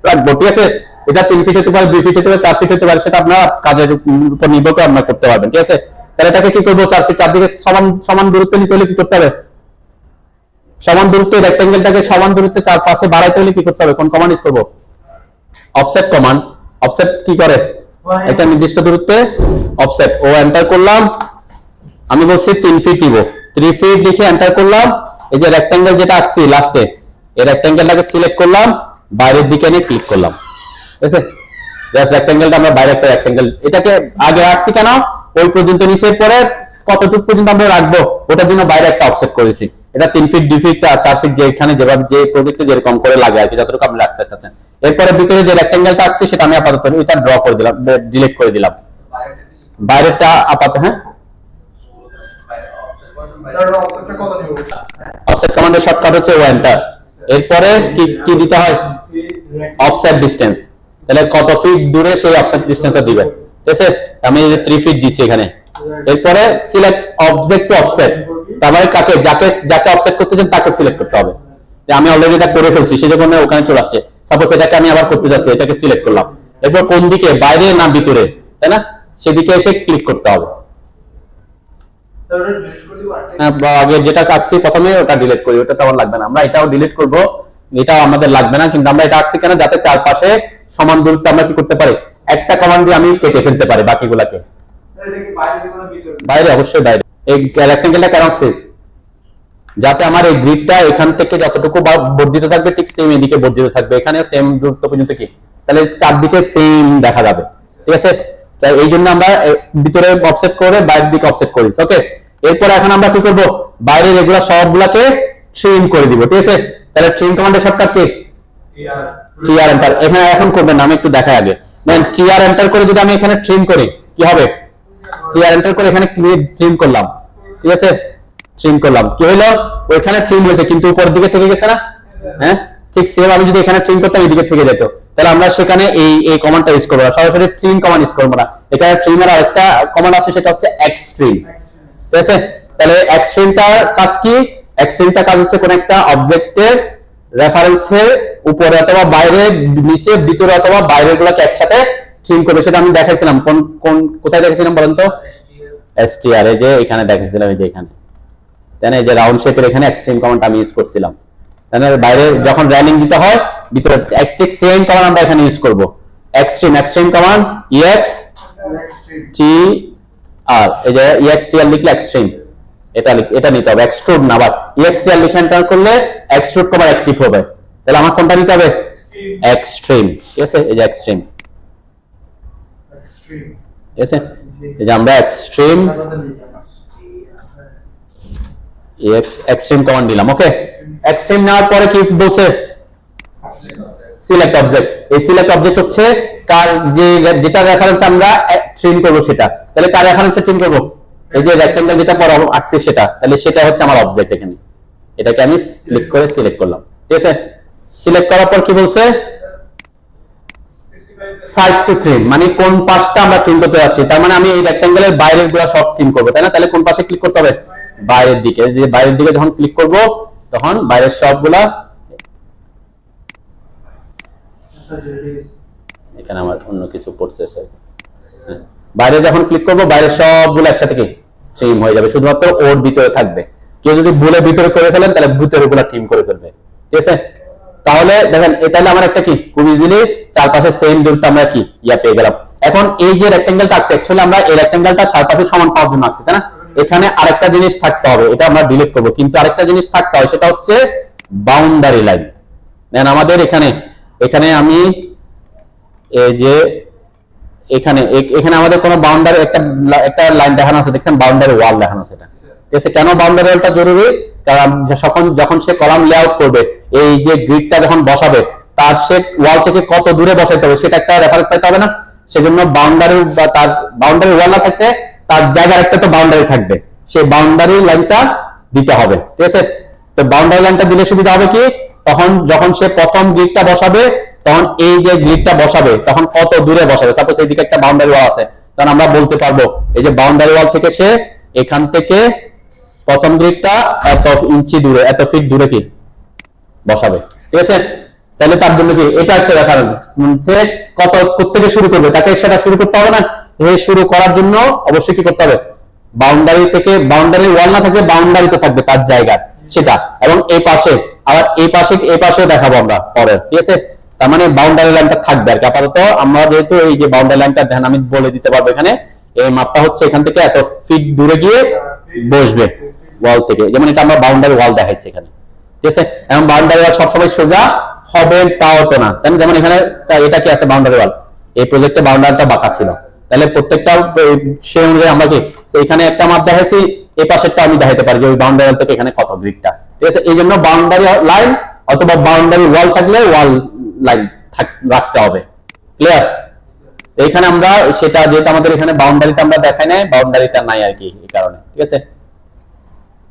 রাখবো। ঠিক আছে, এটা 3 ফিট হতে পারে, 2 ফিট হতে পারে, 4 ফিট হতে পারে, সেটা আপনার কাজের উপর নির্ভর করে আপনারা করতে পারবেন। ঠিক আছে, তাহলে এটাকে কি করবো? 4 ফিট, চারদিকে সমান সমান দূরত্ব নিতে হলে কি করতে হবে? সমান দূরত্ব, রেক্টাঙ্গেলটাকে সমান দূরত্বে চারপাশে বাড়াইতে হলে কি করতে হবে? কোন কমান্ড ইউজ করবো? Offset command. অফসেট কি করে? একটা নির্দিষ্ট দূরত্বে অফসেট, ও এন্টার করলাম। আমি বলছি 3 ফিট নিব, 3 ফিট লিখে এন্টার করলাম। এই যে রেক্টাঙ্গেল যেটা আঁকছি লাস্টে, এই রেক্টাঙ্গেলটাকে সিলেক্ট করলাম, বাইরের দিকে নিয়ে ক্লিক করলাম। ঠিক আছে, জাস্ট রেক্টাঙ্গেলটা আমরা বাইরে একটা রেক্টাঙ্গেল, এটাকে আগে রাখছি কেন? ওই পর্যন্ত নিচের পরে কতটুকু পর্যন্ত আমরা রাখবো ওটার জন্য বাইরে একটা অফসেট করেছি। এটা 3 ফিট, 2 ফিট, 4 ফিট, যেখানে যেভাবে যে প্রজেক্টে যেরকম করে লাগে আর কি, যতটুকু আপনি রাখতে চাচ্ছেন। এরপরে ভিতরে যে রেক্টাঙ্গেলটা আছে সেটা আমি আপাতত এটা ড্র করে দিলাম, ডিলিট করে দিলাম। বাইরেটা আপাতত, হ্যাঁ, অফসেট কমান্ডের শর্টকাট হচ্ছে ও এন্টার। এরপরে কি দিতে হয়? Offset distance. তাহলে কত ফিট দূরে সেই অফসেট ডিসটেন্সটা দিবেন। ঠিক আছে, আমি 3 ফিট দিছি এখানে। এরপরে সিলেক্ট অবজেক্ট টু অফসেট, তার মানে যাকে অফসেট করতে চান তাকে সিলেক্ট করতে হবে। আমি অলরেডি এটা করে ফেলছি, সেজন্য ওখানে চলে আসছে। সাপোজ এটাকে আমি আবার করতে যাচ্ছি, এটাকে সিলেক্ট করলাম। এরপর কোন দিকে, বাইরে না ভিতরে, তাই না? সেদিকে এসে ক্লিক করতে হবে। আগে যেটা আঁকছি প্রথমে ওটা ডিলিট করি, ওটা তো আমার লাগবে না। আমরা এটাও ডিলিট করব, এটাও আমাদের লাগবে না। কিন্তু আমরা এটা আঁকছি কেন? যাতে চারপাশে সমান দূরত্ব আমরা কি করতে পারি? একটা কমান্ড দিয়ে আমি কেটে ফেলতে পারি বাকিগুলাকে। বাইরে, অবশ্যই বাইরে। এই রেক্টাঙ্গেলটা কেন আঁকছি? যাতে আমার এই গ্রিডটা এখান থেকে যতটুকু বর্ধিত থাকবে ঠিক সেম এদিকে বর্ধিত থাকবে, এখানে সেম দূরত্ব পর্যন্ত কি, তাহলে চারদিকে সেম দেখা যাবে। ঠিক আছে, তাই এই জন্য আমরা ভিতরে অফসেট করে বাইরের দিকে অফসেট করেছি। ওকে, এরপর এখন আমরা কি করব? বাইরের এগুলা সবগুলাকে ট্রিম করে দিব। ঠিক আছে, তাহলে ট্রিম কমান্ডের শর্টকাট কি? TR enter. এখানে এখন করবেন না, আমি একটু দেখাই আগে। টিআর এন্টার করে যদি আমি এখানে ট্রিম করি কি হবে? টিআর এন্টার করে এখানে ট্রিম করলাম। ঠিক আছে, ট্রিম করলাম, কি হলো? ওইখানে ট্রিম হয়েছে কিন্তু উপরের দিকে থেকে গেছে না? হ্যাঁ, ঠিক সেম আমি যদি এখানে ট্রিম করতাম এদিকে থেকে যেত। তাহলে আমরা সেখানে এই কমান্ডটা ইউজ করবো না, সরাসরি ট্রিম কমান্ড ইউজ করবো না। এখানে ট্রিমের আরেকটা কমান্ড আছে, সেটা হচ্ছে এক্সট্রিম। ঠিক আছে, তাহলে এক্সট্রিমটার কাজ কি? এক্সট্রিমটা কাজ হচ্ছে কোন একটা অবজেক্টের রেফারেন্সের উপরে অথবা বাইরে, নিচে, ভিতরে অথবা বাইরের গুলোকে একসাথে ট্রিম করবে। সেটা আমি দেখাইছিলাম, কোথায় দেখাইছিলাম বলেন তো? str এই যে এখানে দেখেছিলাম, এই যে এখানে তাই না, এই যে রাউন্ড শেপের এখানে এক্সট্রিম কমান্ড আমি ইউজ করছিলাম, তাই না। বাইরে যখন র্যালিং দিতে হয় ভিতরে ঠিক সেম কমান্ড আমরা এখানে ইউজ করব, এক্সট্রিম কমান্ড ex t আর এই যে extr লিখলে এক্সট্রিম, এটা নিতে হবে, এক্সট্রুড না, আবার extr লিখে এন্টার করলে এক্সট্রুড কমান্ড অ্যাক্টিভ হবে। তাহলে আমার কোনটা নিতে হবে? এক্সট্রিম, ঠিক আছে, এই যে এক্সট্রিম, ঠিক আছে, এই যে আমরা এক্সট্রিম এক্সট্রিম কমান্ড দিলাম। ওকে, এক্সট্রিম নেওয়ার পরে কি বলছে? Select object. এই সিলেক্ট অবজেক্ট হচ্ছে কার যেটা রেফারেন্স আমরা ট্রিম করব সেটা। তাহলে কার রেফারেন্সে ট্রিম করব? এই যে রেক্টেঙ্গেল যেটা পরে আঁকছি সেটা, তাহলে সেটা হচ্ছে আমার অবজেক্ট। এখানে এটাকে আমি ক্লিক করে সিলেক্ট করলাম, ঠিক আছে। সিলেক্ট করার পর কি বলছে? সাইড টু ট্রিম, মানে কোন পাশটা আমরা ট্রিম করতে যাচ্ছি। তার মানে আমি এই রেক্টেঙ্গেলের বাইরের গুলো সব ট্রিম করব, তাই না। তাহলে কোন পাশে ক্লিক করতে হবে? বাইরের দিকে। যে বাইরের দিকে যখন ক্লিক করব তখন বাইরের সবগুলা, এখানে আমার অন্য কিছু পড়ছে স্যার, বাইরে যখন ক্লিক করব বাইরের সবগুলো একসাথে কি ট্রিম হয়ে যাবে, শুধুমাত্র ওর ভিতরে থাকবে। কেউ যদি ভুলে ভিতরে করে ফেলেন তাহলে ভিতরে গুলা ট্রিম করে ফেলবে, ঠিক আছে। তাহলে দেখেন তাহলে আমার একটা কি খুব ইজিলি চারপাশে সেম দূরত্ব আমরা কি পেয়ে গেলাম। এখন এই যে রেক্টেঙ্গেলটা আছে, অ্যাকচুয়ালি আমরা এই রেক্টেঙ্গেলটা চারপাশে সমান পাওয়ার জন্য আছে, তাই না। এখানে আরেকটা জিনিস থাকতে হবে, এটা আমরা ডিলিট করব, কিন্তু আরেকটা জিনিস থাকতে হয়, সেটা হচ্ছে বাউন্ডারি লাইন। দেন আমাদের এখানে আমি এই যে এখানে আমাদের কোনো বাউন্ডারি একটা লাইন দেখানো আছে, দেখছেন বাউন্ডারি ওয়াল দেখানো আছে, এটা ঠিক আছে। কেন বাউন্ডারি ওয়ালটা জরুরি? কারণ যখন সে কলাম লেআউট করবে, এই যে গ্রিডটা যখন বসাবে তার সে ওয়াল থেকে কত দূরে বসাইতে হবে সেটা একটা রেফারেন্স পাইতে হবে না। সেজন্য বাউন্ডারি বা তার বাউন্ডারি ওয়াল না থাকতে তার জায়গার একটা তো বাউন্ডারি থাকবে, সেই বাউন্ডারি লাইনটা দিতে হবে, ঠিক আছে। তো বাউন্ডারি লাইনটা দিলে সুবিধা হবে কি, তখন যখন সে প্রথম গ্রিডটা বসাবে তখন এই যে গ্রিডটা বসাবে তখন কত দূরে বসাবে। সাপোজ এইদিকে একটা বাউন্ডারি ওয়াল আছে, তখন আমরা বলতে পারবো এই যে বাউন্ডারি ওয়াল থেকে সে এখান থেকে প্রথম গ্রিডটা এত ইঞ্চি দূরে, এত ফিট দূরে কি বসাবে, ঠিক আছে। তাহলে তার জন্য কি এটা একটা রেফারেন্স, সে কত থেকে শুরু করবে তাকে সেটা শুরু করতে হবে না। এই শুরু করার জন্য অবশ্যই কি করতে হবে? বাউন্ডারি থেকে, বাউন্ডারি ওয়াল না থাকবে বাউন্ডারিতে থাকবে তার জায়গা সেটা, এবং এই পাশে আবার এই পাশেও দেখাবো আমরা পরে, ঠিক আছে। তার মানে বাউন্ডারি লাইনটা থাকবে আর কি। আপাতত আমরা যেহেতু এই যে বাউন্ডারি লাইনটা দেখেন আমি বলে দিতে পারবো, এখানে এই মাপটা হচ্ছে এখান থেকে এত ফিট দূরে গিয়ে বসবে ওয়াল থেকে, যেমন এটা আমরা বাউন্ডারি ওয়াল দেখাইছি এখানে, ঠিক আছে। এবং বাউন্ডারি ওয়াল সবসময় সোজা হবে তাও তো না, তাই না। যেমন এখানে এটা কি আছে বাউন্ডারি ওয়াল, এই প্রজেক্টে বাউন্ডারিটা বাঁকা ছিল, তাহলে প্রত্যেকটা সে অনুযায়ী আমরা কি এখানে একটা মাপ দেখাইছি, এই পাশেরটা আমি দেখাইতে পারি যে ওই বাউন্ডারি ওয়াল থেকে এখানে কত গ্রিডটা, ঠিক আছে। এই জন্য বাউন্ডারি লাইন অথবা বাউন্ডারি ওয়াল থাকলে ওয়াল লাইন রাখতে হবে, ক্লিয়ার। এখানে আমরা সেটা যেহেতু আমাদের এখানে বাউন্ডারিটা আমরা দেখাই নাই, বাউন্ডারিটা নাই আর কি, এই কারণে, ঠিক আছে।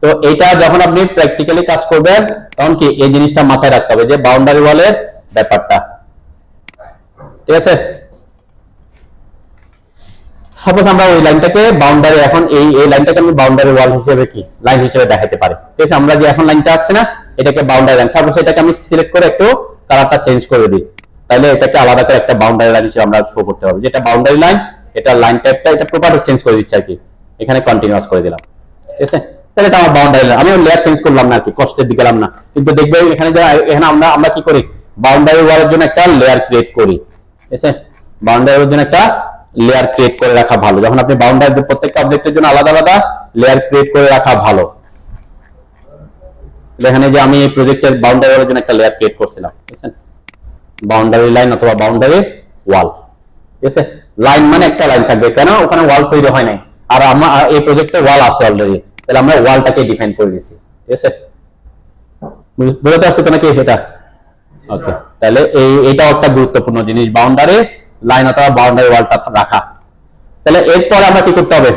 তো এটা যখন আপনি প্র্যাকটিক্যালি কাজ করবেন তখন কি এই জিনিসটা মাথায় রাখতে হবে যে বাউন্ডারি ওয়ালের ব্যাপারটা, ঠিক আছে। সাপোজ আমরা ওই লাইনটাকে বাউন্ডারি, এখন এই লাইনটাকে আমি বাউন্ডারি ওয়াল হিসেবে কি লাইন হিসেবে দেখাতে পারি, ঠিক আছে। আমরা যে এখন লাইনটা আছে না এটাকে বাউন্ডারি লাইন, সাপোজ এটাকে আমি সিলেক্ট করে একটু কালারটা চেঞ্জ করে দিই, তাহলে এটাকে আলাদা করে একটা বাউন্ডারি লাইন হিসেবে আমরা শো করতে পারবো, যেটা বাউন্ডারি লাইন, এটা লাইন টাইপটা, এটা প্রপার্টিজ চেঞ্জ করে দিচ্ছি আর কি, এখানে কন্টিনিউয়াস করে দিলাম, ঠিক আছে। তাহলে এটা আমার বাউন্ডারি লাইন, আমি লেয়ার চেঞ্জ করলাম না আর কি, কষ্টের দিকে গেলাম না। কিন্তু দেখবে এখানে আমরা কি করি, বাউন্ডারি ওয়ালের জন্য একটা লেয়ার ক্রিয়েট করি, ঠিক আছে। বাউন্ডারি ওয়ালের জন্য একটা লেয়ার ক্রিয়েট করে রাখা ভালো, যখন আপনি বাউন্ডারি প্রত্যেকটা অবজেক্টের জন্য আলাদা আলাদা লেয়ার ক্রিয়েট করে রাখা ভালো। এখানে যে আমি এই প্রজেক্টের বাউন্ডারি ওয়ালের জন্য একটা লেয়ার ক্রিয়েট করছিলাম, ঠিক আছে, বাউন্ডারি লাইন অথবা বাউন্ডারি ওয়াল, ঠিক আছে। লাইন মানে একটা লাইন থাকবে, কেন ওখানে ওয়াল তৈরি হয় নাই, আর আমার এই প্রজেক্টে ওয়াল আছে অলরেডি, তাহলে আমরা ওয়ালটাকে ডিফাইন করে দিয়েছি, ঠিক আছে। বুঝতে পারছো তো নাকি এটা? ওকে, তাহলে এইটাও একটা গুরুত্বপূর্ণ জিনিস, বাউন্ডারি লাইন অথবা বাউন্ডারি ওয়ালটা রাখা। তাহলে এরপর আমরা কি করতে হবে,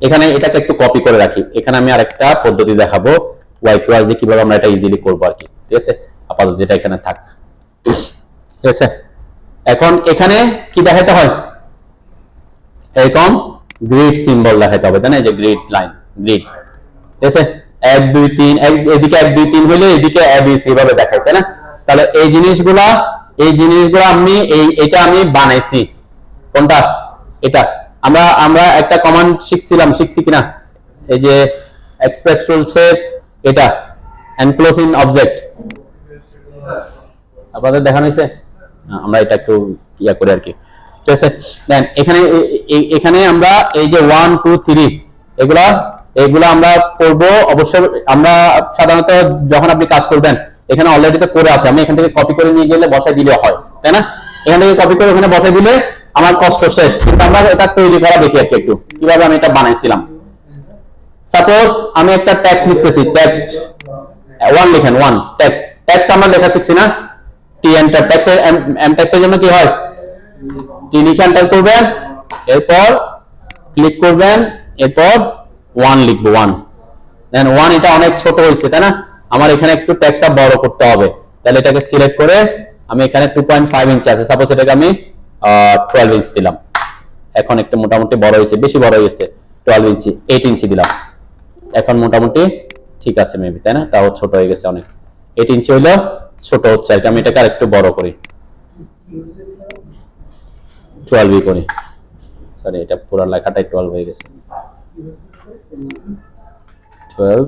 এখানে এটাকে একটু কপি করে রাখি, এখানে আমি আরেকটা পদ্ধতি দেখাবো ওয়াইকিউআর যে কিভাবে আমরা এটা ইজিলি করবো আর কি, ঠিক আছে। আপাতত যেটা এখানে থাক, ঠিক আছে। এখন এখানে কি দেখাতে হয়, এরকম গ্রিড সিম্বল দেখাতে হবে, তাই না, এই যে গ্রিড লাইন, গ্রিড, ঠিক আছে। 1 2 3, এদিকে 1 2 3 হইলে এদিকে ABC ভাবে দেখায়, তাই না। তাহলে এই জিনিসগুলা আমি এটা আমি বানাইছি, কোনটা এটা, আমরা আমরা একটা কমান্ড শিখছি কিনা, এই যে এক্সপ্রেস টুলস এর এটা এনক্লোজ ইন অবজেক্ট আপনাদের দেখানো হয়েছে, আমরা এটা একটু ইয়া করি আর কি। ঠিক আছে, দেন এখানে এখানে আমরা এই যে 1 2 3 এগুলা আমরা করব। অবশ্যই আমরা সাধারণত যখন আপনি কাজ করবেন এখানে অলরেডি তো করে আছে, আমি এখান থেকে কপি করে নিয়ে গেলে বসাই দিলে হয়, তাই না? এখান থেকে কপি করে ওখানে বসাই দিলে আমার কষ্ট শেষ। কিন্তু আমরা এটা তৈরি করা দেখি আর কি একটু কিভাবে আমি এটা বানাইছিলাম। সাপোজ আমি একটা টেক্সট লিখতেছি, টেক্সট 1 লিখেন, 1 টেক্সট আমরা লেখা শিখছি না, টি এন্টার। টেক্সটের এম টেক্সটের জন্য কি হয়, টি লিখে এন্টার করবেন, এরপর ক্লিক করবেন, এরপর 1 লিখবো, 1 দেন 1। এটা অনেক ছোট হয়েছে তাই না, আমার এখানে একটু টেক্সটটা বড় করতে হবে। তাহলে এটাকে সিলেক্ট করে আমি এখানে 2.5 ইঞ্চি আছে, সাপোজ এটাকে আমি 12 ইঞ্চি দিলাম। এখন একটু মোটামুটি বড় হয়েছে, বেশি বড় হয়েছে, 12 ইঞ্চি 8 ইঞ্চি দিলাম। এখন মোটামুটি ঠিক আছে মেবি, তাই না? তাও ছোট হয়ে গেছে অনেক, 8 ইঞ্চি হইলো ছোট হচ্ছে আর কি। আমি এটাকে আরেকটু বড় করি, 12 করি, সরি এটা পুরো লেখাটাই 12 হয়ে গেছে, 12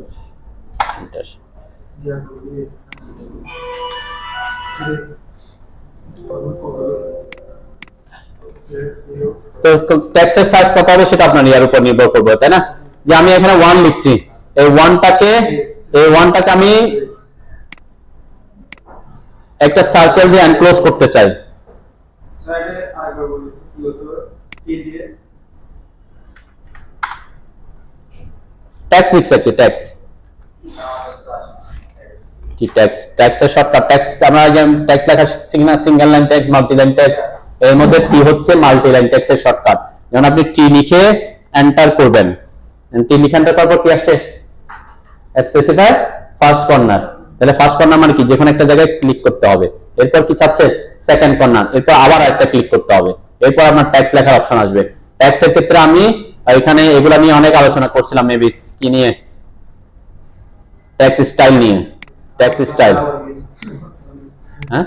এন্টার। তো টেক্সটের সাইজ কত হবে সেটা আপনার ইয়ার উপর নির্ভর করবে, তাই না? যে আমি এখানে 1 লিখছি, এই 1টাকে আমি একটা সার্কেল দিয়ে এনক্লোজ করতে চাই। টেক্সট লিখছে কি, টেক্সট কি, টেক্সটের শর্টকাট টেক্সট। আমরা যে টেক্সট লেখা শিখছি না, single line text, multi line text, এর মধ্যে টি হচ্ছে মাল্টি লাইন টেক্সটের শর্টকাট। যখন আপনি টি লিখে এন্টার করবেন, টি লিখে এন্টার করার পর কি আসছে, স্পেসিফাই ফার্স্ট কর্নার। তাহলে ফার্স্ট কর্নার মানে কি, যেকোনো একটা জায়গায় ক্লিক করতে হবে। এরপর কি চাচ্ছে, সেকেন্ড কর্নার, এরপর আবার একটা ক্লিক করতে হবে, এরপর আপনার টেক্সট লেখার অপশন আসবে। টেক্সটের ক্ষেত্রে আমি এখানে এগুলা নিয়ে অনেক আলোচনা করছিলাম, মেবি কি নিয়ে, টেক্সট স্টাইল নিয়ে, টেক্সট স্টাইল। হ্যাঁ,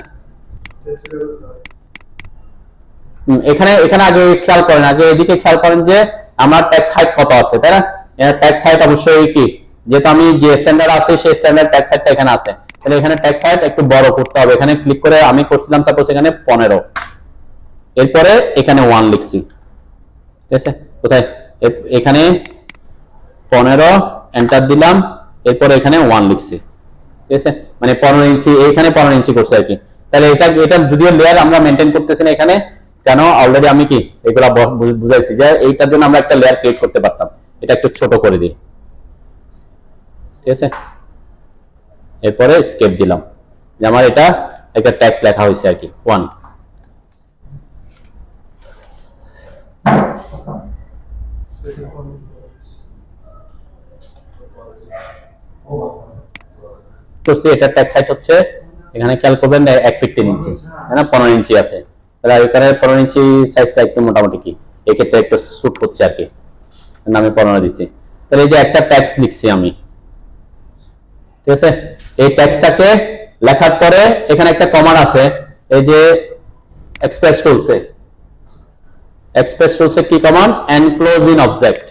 এখানে আগে খেয়াল করেন, আগে এদিকে খেয়াল করেন যে আমার টেক্সট হাইট কত আছে, তাই না? টেক্সট হাইট অবশ্যই কি, যেহেতু আমি যে স্ট্যান্ডার্ড আছে সেই স্ট্যান্ডার্ড টেক্সট হাইটটা এখানে আছে, তাহলে এখানে টেক্সট হাইট একটু বড় করতে হবে। এখানে ক্লিক করে আমি করছিলাম সাপোজ এখানে 15, এরপরে এখানে 1 লিখছি, ঠিক আছে? কোথায়, এখানে 15 এন্টার দিলাম, এরপরে এখানে 1 লিখছি, ঠিক আছে? মানে 15 ইঞ্চি, এখানে 15 ইঞ্চি করছে আর কি। তাহলে এটা যদিও লেয়ার আমরা মেনটেন করতেছি না এখানে, কেন অলরেডি আমি কি এগুলা বুঝাইছি যে এইটার জন্য আমরা একটা লেয়ার ক্রিয়েট করতে পারতাম। এটা একটু ছোট করে দিই, ঠিক আছে? এরপরে স্কেপ দিলাম, যে আমার এটা একটা টেক্সট লেখা হয়েছে আর কি, 1। তো এটা টেক্সট হাইট হচ্ছে, এখানে খেয়াল করবেন 1.15 ইঞ্চি, তাই না? 15 ইঞ্চি আছে, তাহলে এখানে 15 ইঞ্চি সাইজটা একটু মোটামুটি কি এক্ষেত্রে একটু স্যুট হচ্ছে আর কি, আমি 15 দিচ্ছি। তাহলে এই যে একটা টেক্সট লিখছি আমি, ঠিক আছে? এই টেক্সটটাকে লেখার পরে এখানে একটা কমান্ড আছে, এই যে এক্সপ্রেস টুলসে কি কমান্ড, এনক্লোজ ইন অবজেক্ট।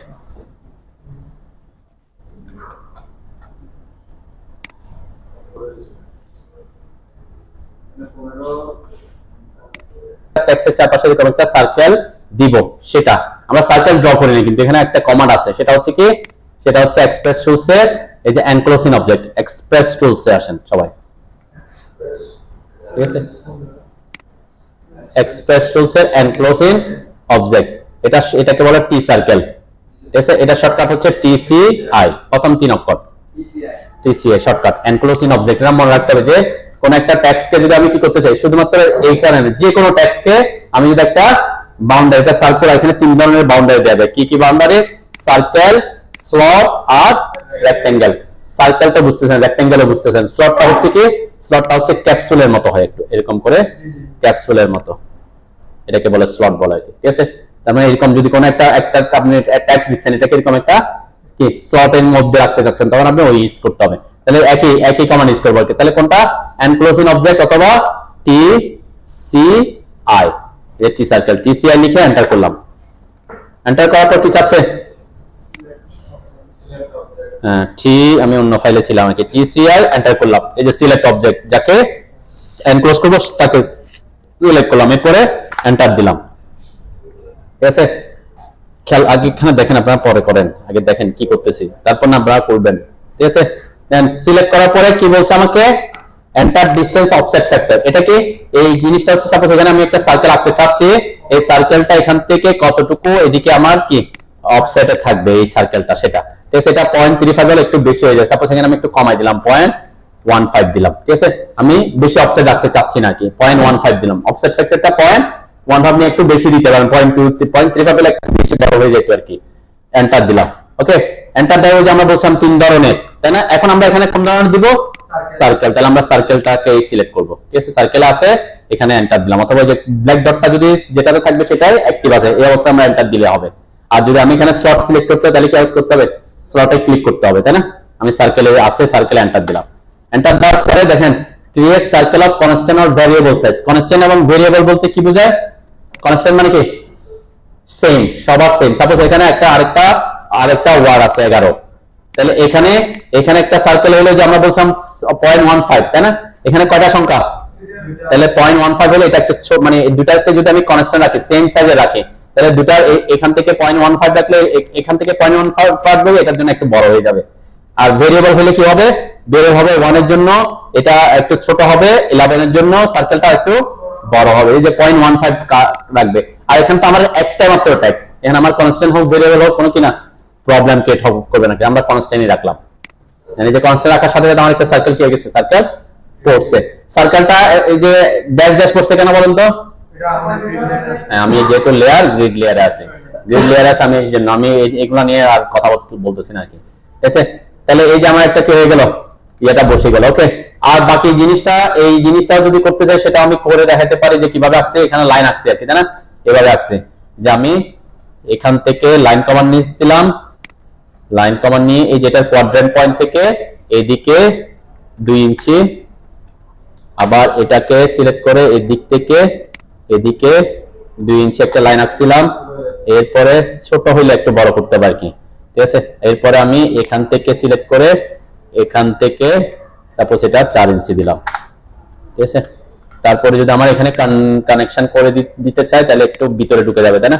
টেক্সটের চারপাশে এরকম একটা সার্কেল দিব, সেটা আমরা সার্কেল ড্র করি না, কিন্তু এখানে একটা কমান্ড আছে, সেটা হচ্ছে কি, সেটা হচ্ছে এক্সপ্রেস টুলসের এই যে এনক্লোজ ইন অবজেক্ট। এক্সপ্রেস টুলসে আসেন সবাই, ঠিক আছে? এক্সপ্রেস টুলসের এনক্লোজ ইন অবজেক্ট, এটাকে বলে টি সার্কেল, ঠিক আছে? এটা শর্টকাট হচ্ছে টিসিআই, প্রথম 3 অক্ষর টিসিআই শর্টকাট, এনক্লোজ ইন অবজেক্ট। এটা মনে রাখতে হবে যে কোন একটা টেক্সটকে যদি আমি কি করতে চাই, শুধুমাত্র এই কারণে যে কোনো টেক্সটকে আমি যদি একটা বাউন্ডারি, এটা সার্কেল, এখানে 3 ধরনের বাউন্ডারি দেওয়া যায়। কি বাউন্ডারি, সার্কেল, স্লট আর রেক্টেঙ্গেল। সার্কেলটা বুঝতেছেন, রেক্টেঙ্গেলও বুঝতেছেন। স্লটটা হচ্ছে কি, স্লটটা হচ্ছে ক্যাপসুলের মতো হয়, একটু এরকম করে ক্যাপসুলের মতো, এটাকে বলে স্লট বলা হয়, ঠিক আছে? তার মানে এরকম যদি কোনো একটা আপনি টেক্সট লিখছেন, এটাকে এরকম একটা কি স্লটের মধ্যে রাখতে চাচ্ছেন, তখন আপনি ওই ইউজ করতে হবে। তাহলে একই কমান্ড ইউজ করবো। তাহলে কোনটা, এনক্লোজ ইন অবজেক্ট অথবা টিসিআই, টি সার্কেল, টিসিআই লিখে এন্টার করলাম। এন্টার করার পর কি চাচ্ছে? টি আমি অন্য ফাইলে ছিলাম নাকি, টিসিআই এন্টার করলাম, এই যে সিলেক্ট অবজেক্ট যাকে এনক্লোজ করব তাকে সিলেক্ট করলাম, এরপরে এন্টার দিলাম। ঠিক আছে, খেয়াল আগে এখানে দেখেন, আপনারা পরে করেন, আগে দেখেন কি করতেছি, তারপর না আপনারা করবেন। ঠিক আছে, দেন সিলেক্ট করার পরে কি বলছে আমাকে, এন্টার ডিসটেন্স অফসেট ফ্যাক্টর। এটা কি, এই জিনিসটা হচ্ছে সাপোজ এখানে আমি একটা সার্কেল আঁকতে চাচ্ছি, এই সার্কেলটা এখান থেকে কতটুকু এদিকে আমার কি অফসেটে থাকবে এই সার্কেলটা, সেটা ঠিক আছে। এটা 0.35 হলে একটু বেশি হয়ে যায়, সাপোজ এখানে আমি একটু কমাই দিলাম 0.15 দিলাম। ঠিক আছে, আমি বেশি অফসেট রাখতে চাচ্ছি না, কি 0.15 দিলাম, অফসেট ফ্যাক্টরটা 0.15 নিয়ে একটু বেশি দিতে পারেন, 0.35 হলে একটু বেশি বড় হয়ে যেত আর কি। এন্টার দিলাম, ওকে। এন্টার দেওয়া যে আমরা বলছিলাম 3 ধরনের, তাই না? এখন আমরা এখানে কোন ধরনের দিব, সার্কেল, তাহলে আমরা সার্কেলটাকে সিলেক্ট করব। ঠিক আছে, সার্কেল আছে, এখানে এন্টার দিলাম, অথবা যে ব্ল্যাক ডটটা যদি যেটাতে থাকবে সেটাই অ্যাক্টিভ আছে, এই অবস্থায় আমরা এন্টার দিলে হবে। আর যদি আমি এখানে স্লট সিলেক্ট করতে হয় তাহলে কি করতে হবে, স্লটে ক্লিক করতে হবে, তাই না? আমি সার্কেলে আছে, সার্কেলে এন্টার দিলাম। এন্টার দেওয়ার পরে দেখেন create circle of constant or variable size. Constant এবং ভেরিয়েবল বলতে কি বোঝায়? কনস্ট্যান্ট মানে কি সেম, সবার সেম। সাপোজ এখানে আরেকটা ওয়ার্ড আছে 11, তাহলে এখানে একটা সার্কেল হলো যে আমরা বলছিলাম 0.15, তাই না? এখানে কয়টা সংখ্যা, তাহলে 0.15 হলে এটা একটা মানে দুটাতে যদি আমি কনস্ট্যান্ট রাখি, সেম সাইজে রাখি, তাহলে দুটার এখান থেকে 0.15 রাখলে এখান থেকে 0.15 হবে, এটার জন্য একটু বড় হয়ে যাবে। আর ভেরিয়েবল হলে কি হবে, ভেরিয়েবল হবে 1 এর জন্য এটা একটু ছোট হবে, 11 এর জন্য সার্কেলটা একটু বড় হবে, এই যে 0.15 রাখবে। আর এখানে তো আমার একটা মাত্র ট্যাক্স, এখানে আমার কনস্ট্যান্ট হোক ভেরিয়েবল হোক কোনো কিনা প্রবলেম ক্রিয়েট করবে না, আমরা কনস্ট্যান্টই রাখলাম। মানে যে কনস্ট্যান্ট রাখার সাথে সাথে আমার একটা সার্কেল কি হয়ে গেছে, সার্কেল পড়ছে। সার্কেলটা এই যে ড্যাশ ড্যাশ পড়ছে কেন বলেন তো? আমি যেহেতু লেয়ার গ্রিড লেয়ারে আছে, আমি এই জন্য আমি এগুলো নিয়ে আর কথা বলতেছি না আর কি। ঠিক আছে, তাহলে এই যে আমার একটা কি হয়ে গেল, এটা বসে গেল, ওকে। আর বাকি এই জিনিসটা যদি করতে চাই সেটা আমি করে দেখাতে পারি যে কিভাবে আঁকছে, এখানে লাইন আঁকছে আর কি, তাই না? এভাবে আঁকছে যে আমি এখান থেকে লাইন কমান্ড নিয়েছিলাম, লাইন কমান্ড নিয়ে এই যেটা কোয়াড্রেন্ট পয়েন্ট থেকে এদিকে 2 ইঞ্চি, আবার এটাকে সিলেক্ট করে এদিক থেকে এদিকে 2 ইঞ্চি একটা লাইন আঁকছিলাম। এরপরে ছোট হইলে একটু বড় করতে পারি কি, ঠিক আছে। এরপরে আমি এখান থেকে সিলেক্ট করে এখান থেকে সাপোজ এটা 4 ইঞ্চি দিলাম, ঠিক আছে। তারপরে যদি আমার এখানে কানেকশন করে দিতে চাই তাহলে একটু ভিতরে ঢুকে যাবে, তাই না?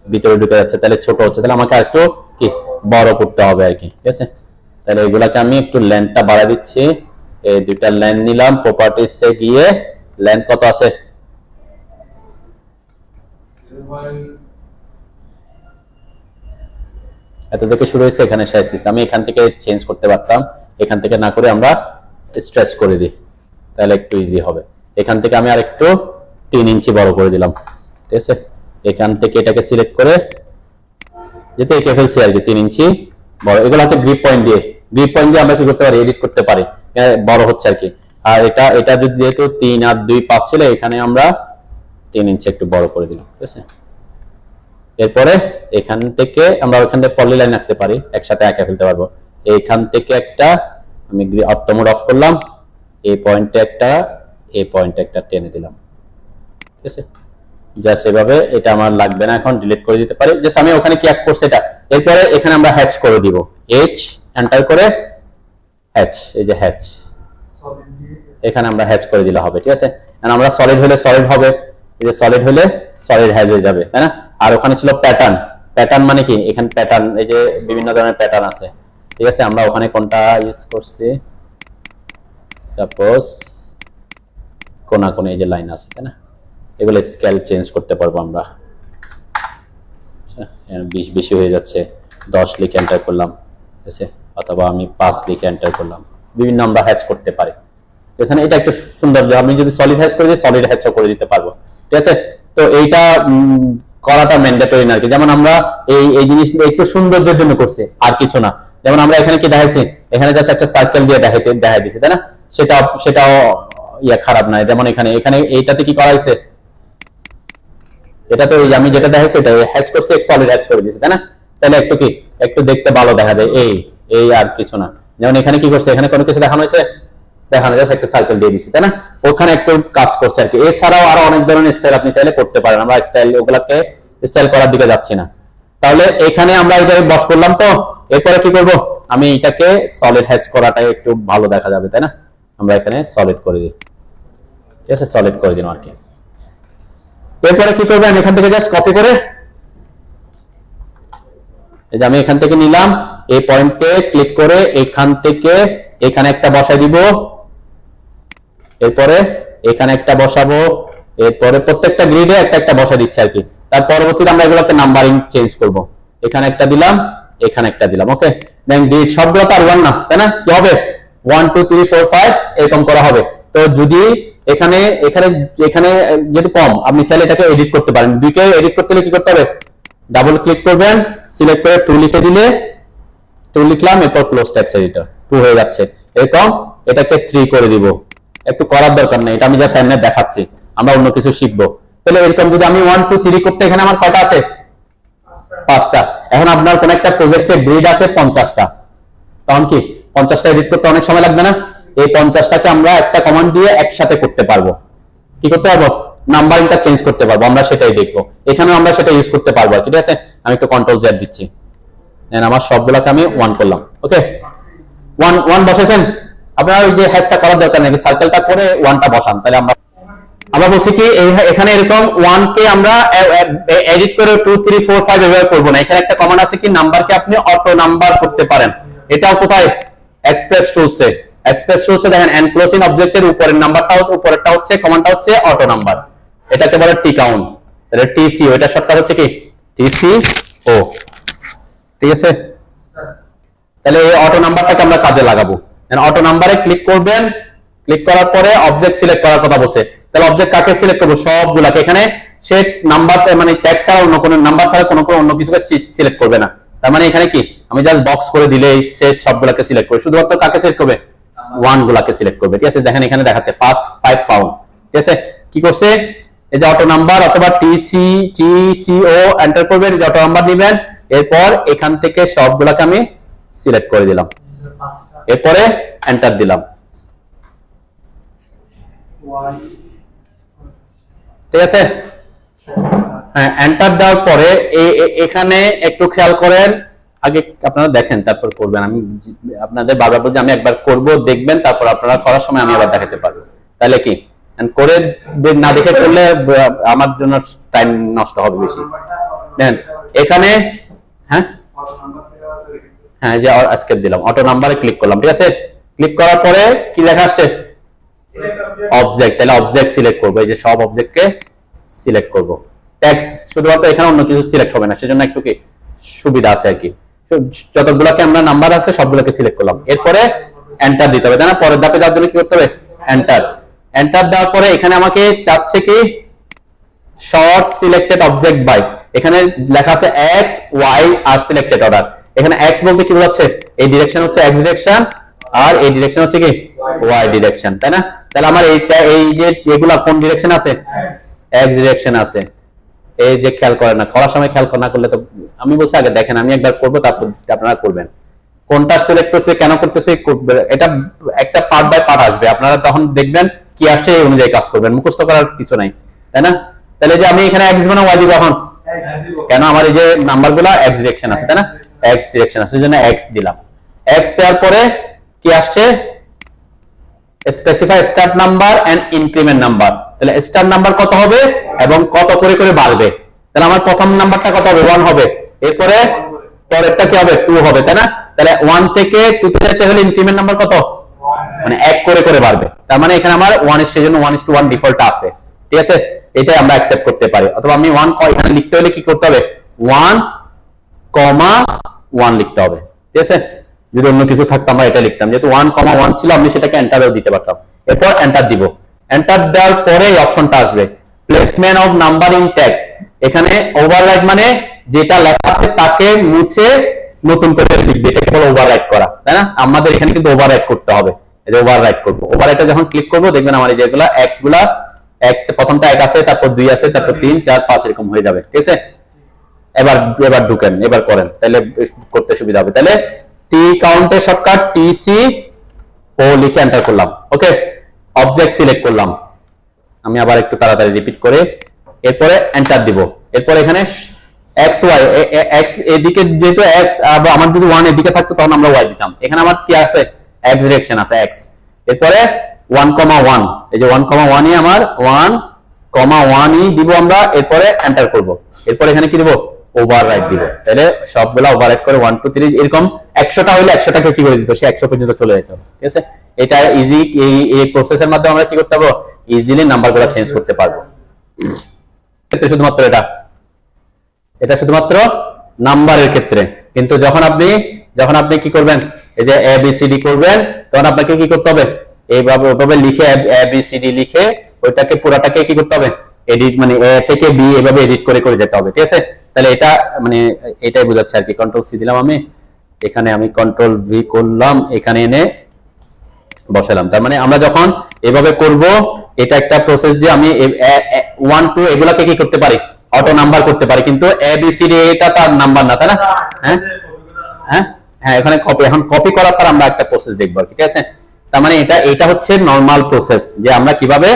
ভিতরে ঢুকে যাচ্ছে, তাহলে ছোট হচ্ছে, তাহলে আমাকে একটু কি বড় করতে হবে আর কি, ঠিক আছে। তাহলে এগুলাকে আমি একটু লেন্থটা বাড়া দিচ্ছি, এই দুইটা লেন্থ নিলাম, প্রপার্টিসে গিয়ে লেন্থ কত আছে, এত থেকে শুরু হয়েছে, এখানে শেষ হয়েছে। আমি এখান থেকে চেঞ্জ করতে পারতাম, এখান থেকে না করে আমরা স্ট্রেচ করে দিই, তাহলে একটু ইজি হবে। এখান থেকে আমি আর একটু 3 ইঞ্চি বড় করে দিলাম, ঠিক আছে। এখান থেকে এটাকে সিলেক্ট করে যেতে এঁকে ফেলছি আর কি 3 ইঞ্চি বড়। এগুলো হচ্ছে গ্রিপ পয়েন্ট দিয়ে আমরা কি করতে পারি, এডিট করতে পারি, বড় হচ্ছে আর কি। আর এটা যদি যেহেতু 3 আর 2 5 ছিল, এখানে আমরা 3 ইঞ্চি একটু বড় করে দিলাম, ঠিক আছে। এরপরে এখান থেকে আমরা ওখান থেকে পলি লাইন আঁকতে পারি, একসাথে এঁকে ফেলতে পারবো। এইখান থেকে একটা আমি অটো মোড অফ করলাম, এই পয়েন্টে একটা, এই পয়েন্টে একটা টেনে দিলাম, ঠিক আছে। জাস্ট এভাবে, এটা আমার লাগবে না, এখন ডিলিট করে দিতে পারি। জাস্ট আমি ওখানে কি অ্যাড করছি এটা। এরপরে এখানে আমরা হ্যাচ করে দিব, এইচ এন্টার করে হ্যাচ, এই যে হ্যাচ, এখানে আমরা হ্যাচ করে দিলে হবে, ঠিক আছে। আমরা সলিড হলে সলিড হবে, এই যে সলিড হলে সলিড হ্যাচ হয়ে যাবে, তাই না? আর ওখানে ছিল প্যাটার্ন মানে কি, এখানে প্যাটার্ন, এই যে বিভিন্ন ধরনের প্যাটার্ন আছে, ঠিক আছে। আমরা ওখানে কোনটা ইউজ করছি, সাপোজ কোনাকুনি এই যে লাইন আছে, তাই না? এগুলো স্কেল চেঞ্জ করতে পারবো আমরা। আচ্ছা, 20 বেশি হয়ে যাচ্ছে, 10 লিখে এন্টার করলাম, ঠিক আছে। অথবা আমি 5 লিখে এন্টার করলাম, বিভিন্ন আমরা হ্যাচ করতে পারি। এখানে এটা একটু সুন্দর, আমি যদি সলিড হ্যাচ করে দিই, সলিড হ্যাচও করে দিতে পারবো, ঠিক আছে। তো এইটা করাটা ম্যান্ডেটরি না আর কি। যেমন আমরা এই জিনিসটা একটু সৌন্দর্যের জন্য করছি, আর কিছু না। যেমন আমরা এখানে কি দেখাইছি, এখানে জাস্ট একটা সার্কেল দিয়ে দেখাই দিয়েছি, তাই না? সেটাও খারাপ নয়। যেমন এখানে এইটাতে কি করা হয়েছে, এটা তো আমি যেটা দেখাইছি এটা হ্যাচ করছি, সলিড হ্যাচ করে দিয়েছি, তাই না? তাহলে একটু দেখতে ভালো দেখা যায়, এই আর কিছু না। যেমন এখানে কি করছে, এখানে কোনো কিছু দেখানো হয়েছে, দেখানো যাচ্ছে, একটা সার্কেল দিয়ে দিচ্ছি, তাই না? ওখানে একটু কাজ করছে আর কি। এছাড়াও আরো অনেক ধরনের স্টাইল আপনি চাইলে করতে পারেন, আমরা ওগুলাকে স্টাইল করার দিকে যাচ্ছি না। তাহলে এখানে আমরা এটা বস করলাম। তো এরপরে কি করব, আমি এটাকে সলিড হ্যাশ করাটাই একটু ভালো দেখা যাবে, তাই না? আমরা এখানে সলিড করে দিই, ঠিক আছে, সলিড করে দিলাম আর কি। এরপরে কি করবেন, এখান থেকে জাস্ট কপি করে এই যে আমি এখান থেকে নিলাম, এই পয়েন্টে ক্লিক করে এখান থেকে এখানে একটা বসাই দিব, এরপরে এখানে একটা বসাবো, এরপরে প্রত্যেকটা গ্রিডে একটা একটা বসা দিচ্ছে আর কি। তার পরবর্তীতে আমরা এগুলোকে নাম্বারিং চেঞ্জ করব, এখানে একটা দিলাম, এখানে একটা দিলাম, ওকে। দেন গ্রিড সবগুলো তো আর ওয়ান না, তাই না? কি হবে 1 2 3 4 5 এরকম করা হবে। তো যদি এখানে এখানে এখানে যেহেতু কম, আপনি চাইলে এটাকে এডিট করতে পারেন। দুইকে এডিট করতে হলে কি করতে হবে, ডাবল ক্লিক করবেন, সিলেক্ট করে 2 লিখে দিলে 2 লিখলাম, এরপর ক্লোজ টেক্সট এডিটর 2 হয়ে যাচ্ছে। এরকম এটাকে 3 করে দিব, একটু করার দরকার নেই, এটা আমি জাস্ট সামনে দেখাচ্ছি, আমরা অন্য কিছু শিখবো। তাহলে এরকম যদি আমি 1 2 3 করতে, এখানে আমার কয়টা আছে, 5টা। এখন আপনার কোন একটা প্রজেক্টে গ্রিড আছে 50টা, তখন কি 50টা এডিট করতে অনেক সময় লাগবে না? এই 50টাকে আমরা একটা কমান্ড দিয়ে একসাথে করতে পারবো। কি করতে পারবো, নাম্বারিংটা চেঞ্জ করতে পারবো, আমরা সেটাই দেখবো। এখানে আমরা সেটা ইউজ করতে পারবো, ঠিক আছে। আমি একটু কন্ট্রোল জেড দিচ্ছি, আমার সবগুলোকে আমি 1 করলাম, ওকে। 1 বসেছেন, আপনারা ওই যে হ্যাশটা করার দরকার নেই, সার্কেলটা করে 1টা বসান। তাহলে আমরা বলছি কি এখানে এরকম 1 কে আমরা এডিট করে 2 3 4 5 এভাবে করব না। এখানে একটা কমান্ড আছে কি, নাম্বারকে আপনি অটো নাম্বার করতে পারেন। এটাও কোথায়, এক্সপ্রেস টুলসে। এক্সপ্রেস টুলসে দেখেন এনক্লোজিং অবজেক্টের উপরের নাম্বারটা উপরেরটা হচ্ছে কমান্ডটা হচ্ছে অটো নাম্বার, এটাকে বলে টি কাউন্ট। তাহলে টিসিও, এটা শর্টকাট হচ্ছে কি টিসিও, ঠিক আছে। তাহলে এই অটো নাম্বারটাকে আমরা কাজে লাগাবো। অটো নাম্বারে ক্লিক করবেন, ক্লিক করার পরে অবজেক্ট সিলেক্ট করার কথা বলছে। তাহলে অবজেক্ট কাকে সিলেক্ট করবো, সবগুলাকে। এখানে সে নাম্বার মানে ট্যাগ ছাড়া অন্য কোনো নাম্বার ছাড়া কোনো অন্য কিছুকে সিলেক্ট করবে না। তার মানে এখানে কি, আমি জাস্ট বক্স করে দিলে সে সবগুলাকে সিলেক্ট করে, শুধুমাত্র কাকে সিলেক্ট করবে, 1 গুলাকে সিলেক্ট করবে, ঠিক আছে। দেখেন এখানে দেখাচ্ছে ফার্স্ট 5 ফাউন্ড, ঠিক আছে। কি করছে, এই যে অটো নাম্বার অথবা টিসিও এন্টার করবেন, এই যে অটো নাম্বার দিবেন, এরপর এখান থেকে সবগুলাকে আমি সিলেক্ট করে দিলাম, এরপরে এন্টার দিলাম, ঠিক আছে। হ্যাঁ, এন্টার দেওয়ার পরে এখানে একটু খেয়াল করেন, আগে আপনারা দেখেন তারপর করবেন। আমি আপনাদের বারবার বলছি, আমি একবার করব, দেখবেন, তারপর আপনারা করার সময় আমি আবার দেখাতে পারবো। তাহলে কি করে না দেখে করলে আমার জন্য টাইম নষ্ট হবে বেশি। দেন এখানে হ্যাঁ হ্যাঁ যে আজকে দিলাম, অটো নাম্বারে ক্লিক করলাম, ঠিক আছে। ক্লিক করার পরে কি লেখা আসছে, অবজেক্ট। তাহলে অবজেক্ট সিলেক্ট করবো, এই যে সব অবজেক্টকে সিলেক্ট করব। টেক্সট শুধুমাত্র এখানে অন্য কিছু সিলেক্ট হবে না, সেজন্য একটু কি সুবিধা আছে আর কি। যতগুলোকে আমরা নাম্বার আছে সবগুলোকে সিলেক্ট করলাম, এরপরে এন্টার দিতে হবে, তাই না? পরের ধাপে যাওয়ার জন্য কি করতে হবে, এন্টার। এন্টার দেওয়ার পরে এখানে আমাকে চাচ্ছে কি শর্ট সিলেক্টেড অবজেক্ট বাই, এখানে লেখা আছে এক্স ওয়াই আর সিলেক্টেড অর্ডার। এখানে এক্স বলতে কি বোঝাচ্ছে, এই ডিরেকশন হচ্ছে এক্স ডিরেকশন, আর এই ডিরেকশন হচ্ছে কি ওয়াই ডিরেকশন, তাই না? তাহলে আমার এইটা এই যে এগুলা কোন ডিরেকশন আছে, এক্স ডিরেকশন আছে। এই যে খেয়াল করেন না, করার সময় খেয়াল না করলে তো, আমি বলছি আগে দেখেন, আমি একবার করবো তারপর আপনারা করবেন। কোনটা সিলেক্ট করছে, কেন করতেছে, এটা একটা পার্ট বাই পার্ট আসবে, আপনারা তখন দেখবেন কি আসছে এই অনুযায়ী কাজ করবেন, মুখস্থ করার কিছু নাই, তাই না? তাহলে যে আমি এখানে এক্স মানে ওয়াই দিব, এখন কেন আমার এই যে নাম্বারগুলো এক্স ডিরেকশন আছে, তাই না? এক্স ডিরেকশন আছে, সেজন্য এক্স দিলাম। এক্স দেওয়ার পরে কি আসছে, specify start number and increment number. তাহলে স্টার্ট নাম্বার কত হবে এবং কত করে করে বাড়বে। তাহলে আমার প্রথম নাম্বারটা কত হবে, 1 হবে, এরপরে পরেরটা কি হবে, 2 হবে, তাই না? তাহলে 1 থেকে 2 তে যেতে হলে ইনক্রিমেন্ট নাম্বার কত, মানে 1 করে করে বাড়বে। তার মানে এখানে আমার 1 এর সেজন্য 1:1 ডিফল্ট আছে, ঠিক আছে। এটাই আমরা অ্যাকসেপ্ট করতে পারি। অথবা আমি 1 এখানে লিখতে হলে কি করতে হবে, 1,1 লিখতে হবে, ঠিক আছে। যদি অন্য কিছু থাকতো আমরা এটা লিখতাম, যেহেতু 1,1 ছিল আমি সেটাকে এন্টারও দিতে পারতাম। এরপর এন্টার দিব। এন্টার দেওয়ার পরে এই অপশনটা আসবে, placement of number in text. এখানে ওভাররাইট মানে যেটা লেখা আছে তাকে মুছে নতুন করে লিখবে, এটাকে বলে ওভাররাইট করা, তাই না? আমাদের এখানে কিন্তু ওভাররাইট করতে হবে, এই যে ওভাররাইট করব। ওভাররাইটে যখন ক্লিক করব দেখবেন আমার এই যেগুলা একগুলা এক, প্রথমটা 1 আছে, তারপর 2 আছে, তারপর 3 4 5 এরকম হয়ে যাবে, ঠিক আছে। এবার ঢুকেন, এবার করেন, তাহলে করতে সুবিধা হবে। তাহলে টি কাউন্টের শর্টকাট টিসি ও লিখে এন্টার করলাম, ওকে। অবজেক্ট সিলেক্ট করলাম, আমি আবার একটু তাড়াতাড়ি রিপিট করে, এরপরে এন্টার দিব। এরপর এখানে এক্স ওয়াই, এক্স এদিকে যেহেতু এক্স, আমার যদি 1 এদিকে থাকতো তখন আমরা ওয়াই দিতাম। এখানে আমার কি আছে, এক্স ডিরেকশন আছে এক্স। এরপরে 1,1, এই যে 1,1ই আমার 1,1ই দিব আমরা। এরপরে এন্টার করব। এরপর এখানে কি দিব, ওভাররাইট দিব। তাহলে সবগুলা ওভাররাইট করে 1 2 3 এরকম 100টা হইলে 100টাকে কি করে দিত, সে 100 পর্যন্ত চলে যেত। ঠিক আছে, এটা ইজি। এই প্রসেসের মাধ্যমে আমরা কি করতে পারবো, ইজিলি নাম্বারগুলো চেঞ্জ করতে পারবো। শুধুমাত্র এটা শুধুমাত্র নাম্বারের ক্ষেত্রে। কিন্তু যখন আপনি কি করবেন, এই যে ABCD করবেন, তখন আপনাকে কি করতে হবে, এইভাবে ওইভাবে লিখে ABCD লিখে ওইটাকে পুরাটাকে কি করতে হবে, এডিট, মানে A থেকে B এভাবে এডিট করে করে যেতে হবে। ঠিক আছে, তাহলে এটা মানে এটাই বোঝাচ্ছে আর কি। কন্ট্রোল সি দিলাম আমি, এখানে আমি কন্ট্রোল ভি করলাম, এখানে এনে বসালাম। তার মানে আমরা যখন এভাবে করব, এটা একটা প্রসেস যে আমি 1 2 এগুলাকে কি করতে পারি, অটো নাম্বার করতে পারি। কিন্তু ABCD এটা তার নাম্বার না, তাই না? হ্যাঁ হ্যাঁ হ্যাঁ, এখানে কপি, এখন কপি করা স্যার আমরা একটা প্রসেস দেখব। ঠিক আছে, তার মানে এটা হচ্ছে নরমাল প্রসেস, যে আমরা কিভাবে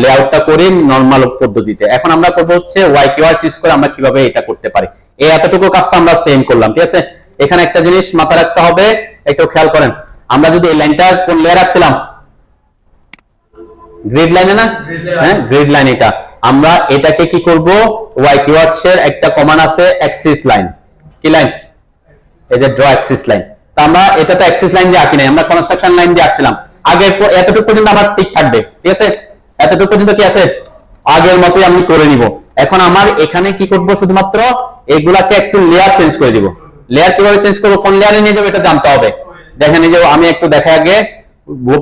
লেআউটটা করি নরমাল পদ্ধতিতে। এখন আমরা করব হচ্ছে ওয়াই কিওয়ার্ড ইউজ করে আমরা কিভাবে এটা করতে পারি। এই এতটুকু কাজটা আমরা সেম করলাম। ঠিক আছে, এখানে একটা জিনিস মাথায় রাখতে হবে, একটু খেয়াল করেন। আমরা যদি এই লাইনটা কোন লেয়ার রাখছিলাম, গ্রিড লাইনে না? হ্যাঁ, গ্রিড লাইন। এটা আমরা এটাকে কি করব, ওয়াই কিওয়ার্ডস এর একটা কমান্ড আছে, অ্যাক্সিস লাইন। কি লাইন? এই যে ড্র অ্যাক্সিস লাইন। তো আমরা এটা তো অ্যাক্সিস লাইন দিয়ে আঁকি নাই, আমরা কনস্ট্রাকশন লাইন দিয়ে আঁকছিলাম। আগের এতটুকু পর্যন্ত আমার ঠিক থাকবে। ঠিক আছে, এতটুকু পর্যন্ত কি আছে, আগের মতোই আমি করে নিব। এখন আমার এখানে কি করব, শুধুমাত্র এগুলাকে একটু লেয়ার চেঞ্জ করে দিব। লেয়ার কিভাবে চেঞ্জ করব, কোন লেয়ারে নিয়ে যাবো এটা জানতে হবে। দেখেন, এই যে আমি একটু দেখা আগে